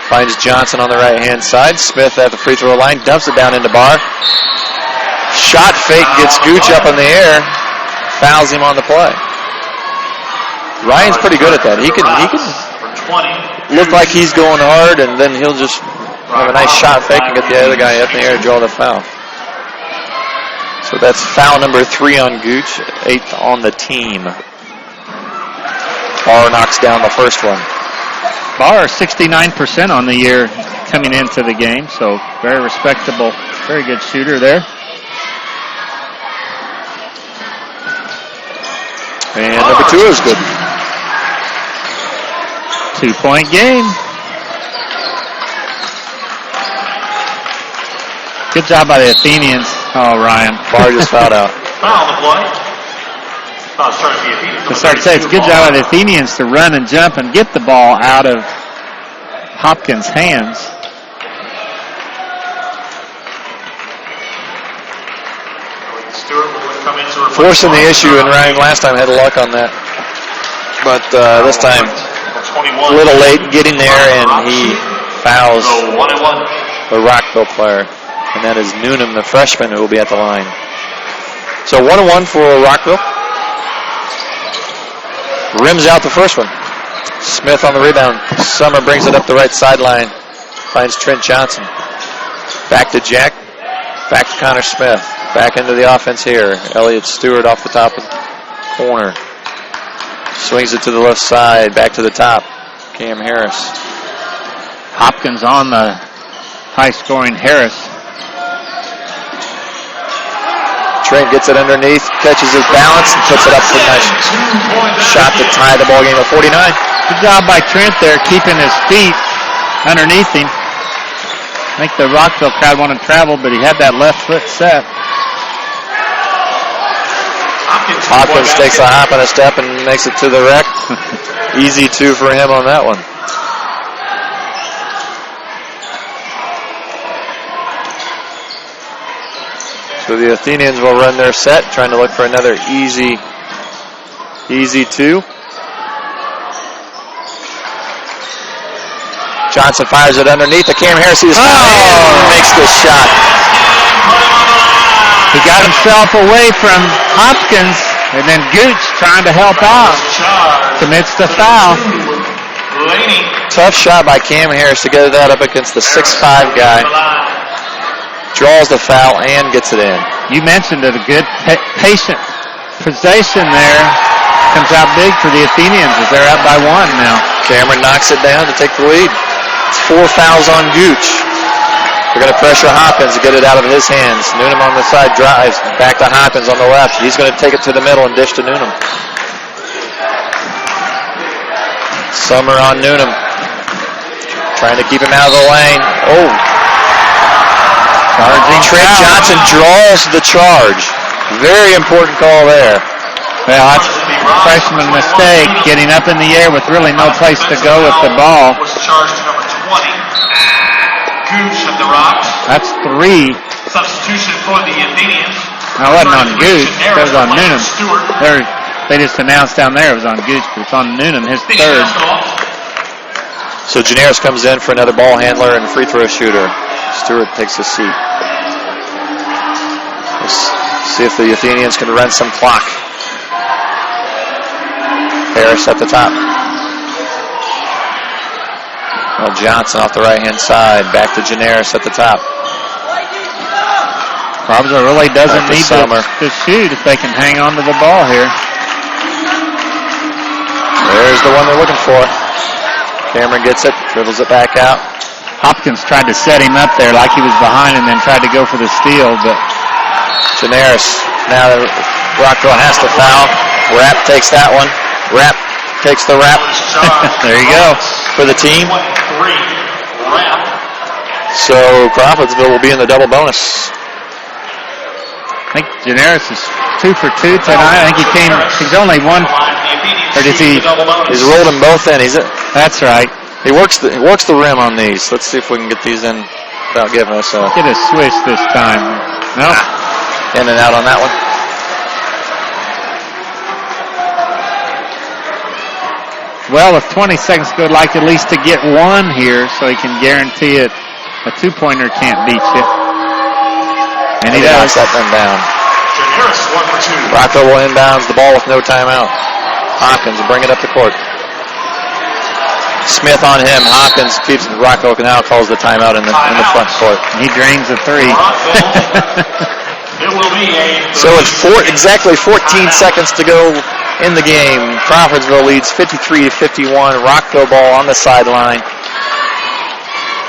A: Finds Johnson on the right-hand side. Smith at the free throw line, dumps it down into Barr. Shot fake, gets Gooch up in the air. Fouls him on the play. Ryan's pretty good at that. He can look like he's going hard, and then he'll just have a nice shot fake and get the other guy up in the air to draw the foul. So that's foul number 3 on Gooch, 8th on the team. Barr knocks down the first one.
C: Barr 69% on the year coming into the game, so very respectable, very good shooter there.
A: And number 2 is good.
C: 2-point game. Good job by the Athenians. Oh, Ryan.
A: Barr just fouled out.
B: Foul on the play. Foul starting to be Athenians.
C: Just like I said, it's a good job by the Athenians to run and jump and get the ball out of Hopkins' hands.
B: Stewart will come in to
A: Forcing the issue, and Ryan last time had luck on that. But this time, a little late getting there, and he fouls the Rockville player. And that is Noonan, the freshman, who will be at the line. So 1-1 for Rockville. Rims out the first one. Smith on the rebound. Summer brings it up the right sideline. Finds Trent Johnson. Back to Jack. Back to Connor Smith. Back into the offense here. Elliott Stewart off the top of the corner. Swings it to the left side. Back to the top. Cam Harris.
C: Hopkins on the high-scoring Harris.
A: Trent gets it underneath, catches his balance, and puts it up for a nice shot to tie the ball game at 49.
C: Good job by Trent there, keeping his feet underneath him. I think the Rockville crowd wanted to travel, but he had that left foot set.
A: Hopkins takes a hop and a step and makes it to the rack. Easy 2 for him on that one. So the Athenians will run their set, trying to look for another easy 2. Johnson fires it underneath. The Cam Harris is makes the shot.
C: He got himself away from Hopkins, and then Gooch trying to help out. Commits the foul.
A: Tough shot by Cam Harris to get that up against the 6'5" guy. Draws the foul and gets it in.
C: You mentioned it, a good patient possession there. Comes out big for the Athenians as they're up by 1 now.
A: Cameron knocks it down to take the lead. It's 4 fouls on Gooch. They're going to pressure Hopkins to get it out of his hands. Noonan on the side drives. Back to Hopkins on the left. He's going to take it to the middle and dish to Noonan. Summer on Noonan. Trying to keep him out of the lane. Oh. Trent Johnson draws the charge. Very important call there.
C: Well, that's a freshman mistake, getting up in the air with really no place to go with the ball.
B: Was charged to number 20. Gooch of the Rocks.
C: That's 3.
B: Substitution for the Athenians.
C: No, it wasn't on Gooch. It was on Noonan. They just announced down there it was on Gooch, but it's on Noonan, his 3rd.
A: So Janaris comes in for another ball handler and free throw shooter. Stewart takes a seat. Let's see if the Athenians can run some clock. Harris at the top. Well, Johnson off the right-hand side. Back to Janaris at the top.
C: Rockville really doesn't need to shoot if they can hang on to the ball here.
A: There's the one they're looking for. Cameron gets it, dribbles it back out.
C: Hopkins tried to set him up there like he was behind and then tried to go for the steal, but
A: Janaris, now Rockville has to foul. Rapp takes that one. Rapp takes the wrap.
C: There you go.
A: For the team. So Crawfordsville will be in the double bonus.
C: I think Janaris is 2 for 2 tonight. I think he's only 1, or does he?
A: He's rolled them both in.
C: That's right.
A: He works the rim on these. Let's see if we can get these in without giving us a...
C: Get a swish this time. No.
A: In and out on that one.
C: Well, with 20 seconds to go, I'd like at least to get 1 here so he can guarantee it. A 2-pointer can't beat you. And he does.
A: Knocks that one down.
B: Harris 1 for 2.
A: Rockville will inbounds the ball with no timeout. Hopkins will bring it up the court. Smith on him. Hopkins keeps Rockville now calls the timeout in the front court.
C: He drains a 3.
B: It will be
A: so it's exactly 14 seconds to go in the game. Crawfordsville leads 53-51. Rockville ball on the sideline.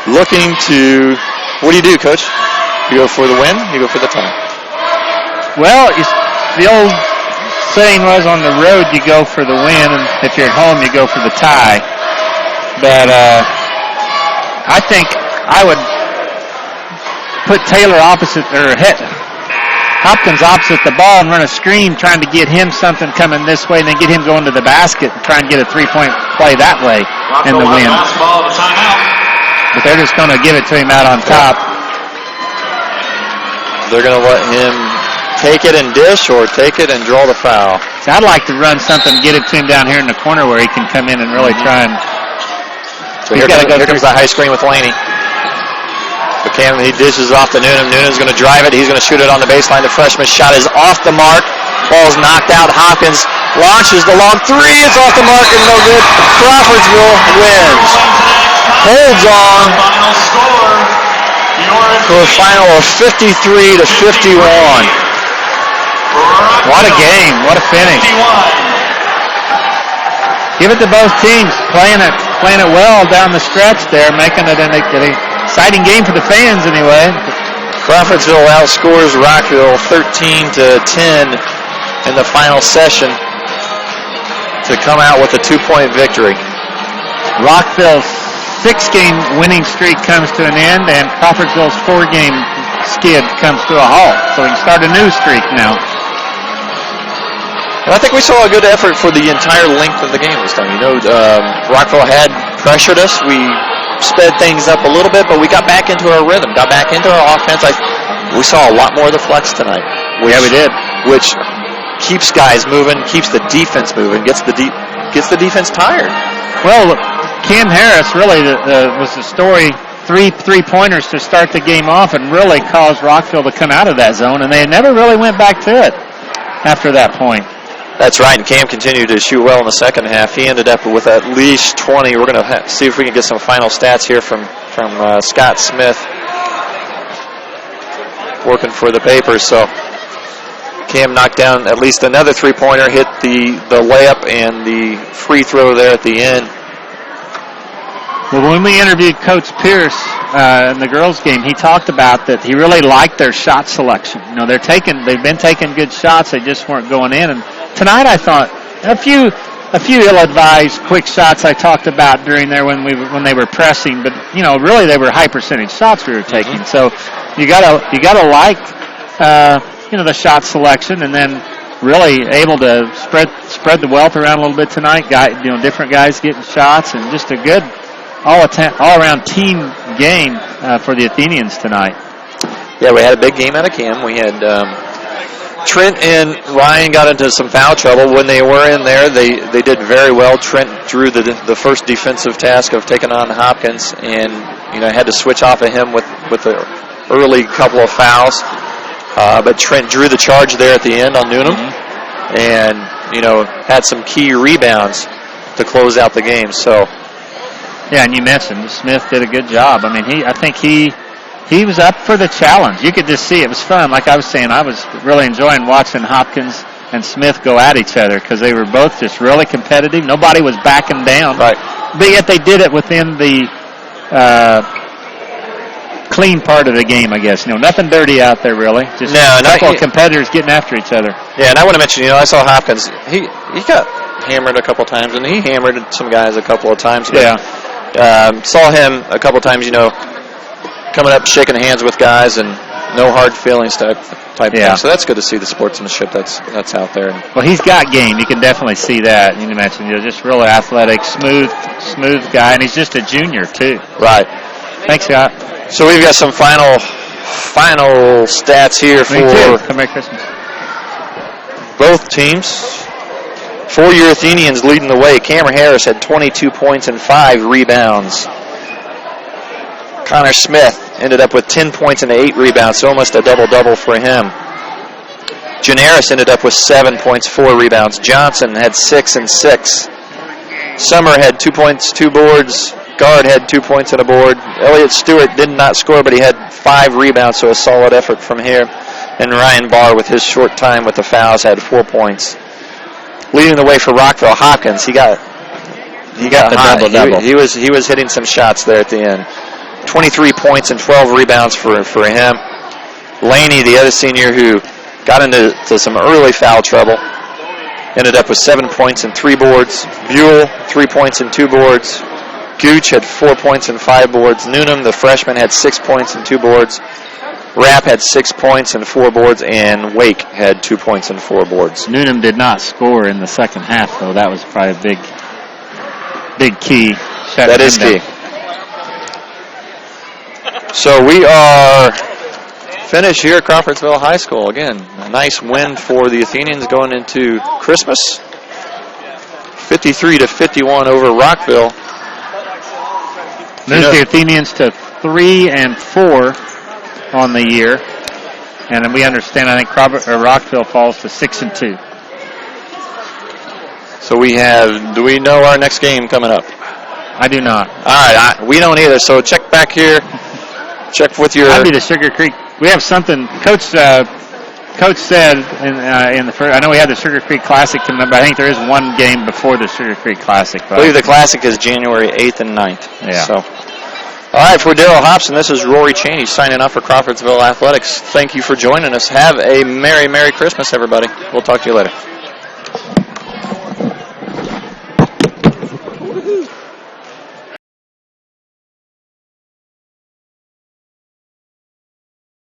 A: Looking to, what do you do, Coach? You go for the win, you go for the tie?
C: Well, the old saying was, on the road you go for the win, and if you're at home you go for the tie. But I think I would put Taylor opposite, or hit Hopkins opposite the ball and run a screen trying to get him something coming this way, and then get him going to the basket and try and get a three-point play that way in the win. But they're just going to give it to him out on top.
A: They're going to let him take it and dish, or take it and draw the foul.
C: So I'd like to run something, get it to him down here in the corner where he can come in and really try and...
A: So here comes the high screen with Laney. Cam, he dishes off to Noonan. Noonan's going to drive it. He's going to shoot it on the baseline. The freshman's shot is off the mark. Ball's knocked out. Hopkins launches the long three. It's off the mark and no good. Crawfordsville wins. Holds on for a final of 53-51.
C: What a game. What a finish. Give it to both teams. Playing it well down the stretch there, making it an exciting game for the fans anyway.
A: Crawfordsville outscores Rockville 13-10 in the final session to come out with a 2-point victory.
C: Rockville's 6-game winning streak comes to an end, and Crawfordsville's 4-game skid comes to a halt. So we can start a new streak now.
A: And I think we saw a good effort for the entire length of the game this time. You know, Rockville had pressured us. We sped things up a little bit, but we got back into our rhythm, got back into our offense. We saw a lot more of the flex tonight.
C: Yeah, we did.
A: Which keeps guys moving, keeps the defense moving, gets the defense tired.
C: Well, Cam Harris really was the story. Three-pointers to start the game off and really caused Rockville to come out of that zone, and they never really went back to it after that point.
A: That's right, and Cam continued to shoot well in the second half. He ended up with at least 20. We're going to see if we can get some final stats here from Scott Smith, working for the papers. So Cam knocked down at least another three-pointer, hit the layup and the free throw there at the end.
C: Well, when we interviewed Coach Pierce in the girls' game, he talked about that he really liked their shot selection. You know, they've been taking good shots, they just weren't going in. And tonight, I thought a few ill-advised quick shots I talked about during there when they were pressing, but you know, really they were high percentage shots we were taking. Mm-hmm. So you gotta like the shot selection, and then really able to spread the wealth around a little bit tonight. Different guys getting shots, and just a good all-around team game for the Athenians tonight.
A: Yeah, we had a big game out of Cam. We had Trent and Ryan got into some foul trouble. When they were in there, they did very well. Trent drew the first defensive task of taking on Hopkins, and had to switch off of him with the early couple of fouls. But Trent drew the charge there at the end on Noonan, mm-hmm. and had some key rebounds to close out the game. So.
C: Yeah, and you mentioned Smith did a good job. I mean, I think he was up for the challenge. You could just see it was fun. Like I was saying, I was really enjoying watching Hopkins and Smith go at each other because they were both just really competitive. Nobody was backing down.
A: Right.
C: But yet they did it within the clean part of the game, I guess. Nothing dirty out there, really. Just a couple of competitors getting after each other.
A: Yeah, and I want to mention, I saw Hopkins. He got hammered a couple times, and he hammered some guys a couple of times. But,
C: yeah.
A: Saw him a couple times, coming up, shaking hands with guys, and no hard feelings type thing. So that's good to see the sportsmanship that's out there.
C: Well, he's got game. You can definitely see that. You mentioned just really athletic, smooth guy, and he's just a junior too.
A: Right.
C: Thanks, Scott.
A: So we've got some final stats here for
C: Merry Christmas.
A: Both teams. 4-year Athenians leading the way. Cameron Harris had 22 points and 5 rebounds. Connor Smith ended up with 10 points and 8 rebounds, so almost a double-double for him. Janaris ended up with 7 points, 4 rebounds. Johnson had 6 and 6. Summer had 2 points, 2 boards. Guard had 2 points and a board. Elliott Stewart did not score, but he had 5 rebounds, so a solid effort from here. And Ryan Barr, with his short time with the fouls, had 4 points. leading the way for Rockville. Hopkins, he got
C: the
A: hot.
C: double-double.
A: He was hitting some shots there at the end. 23 points and 12 rebounds for him. Laney, the other senior who got into some early foul trouble, ended up with 7 points and 3 boards. Buell, 3 points and 2 boards. Gooch had 4 points and 5 boards. Noonan, the freshman, had 6 points and 2 boards. Rapp had 6 points and 4 boards, and Wake had 2 points and 4 boards.
C: Noonan did not score in the second half, though. That was probably a big key.
A: That is key. So we are finished here at Crawfordsville High School. Again, a nice win for the Athenians going into Christmas. 53-51 over Rockville.
C: Moves the Athenians to 3-4 on the year, and we understand. I think Rockville falls to 6-2.
A: So we have. Do we know our next game coming up?
C: I do not.
A: All right, we don't either. So check back here. Check with your.
C: I'd be the Sugar Creek. We have something. Coach said in the first. I know we had the Sugar Creek Classic coming up, but I think there is one game before the Sugar Creek Classic.
A: I believe the Classic is January 8th and 9th.
C: Yeah.
A: So, all right, for Daryl Hobson, this is Rory Cheney signing off for Crawfordsville Athletics. Thank you for joining us. Have a Merry Christmas, everybody. We'll talk to you later.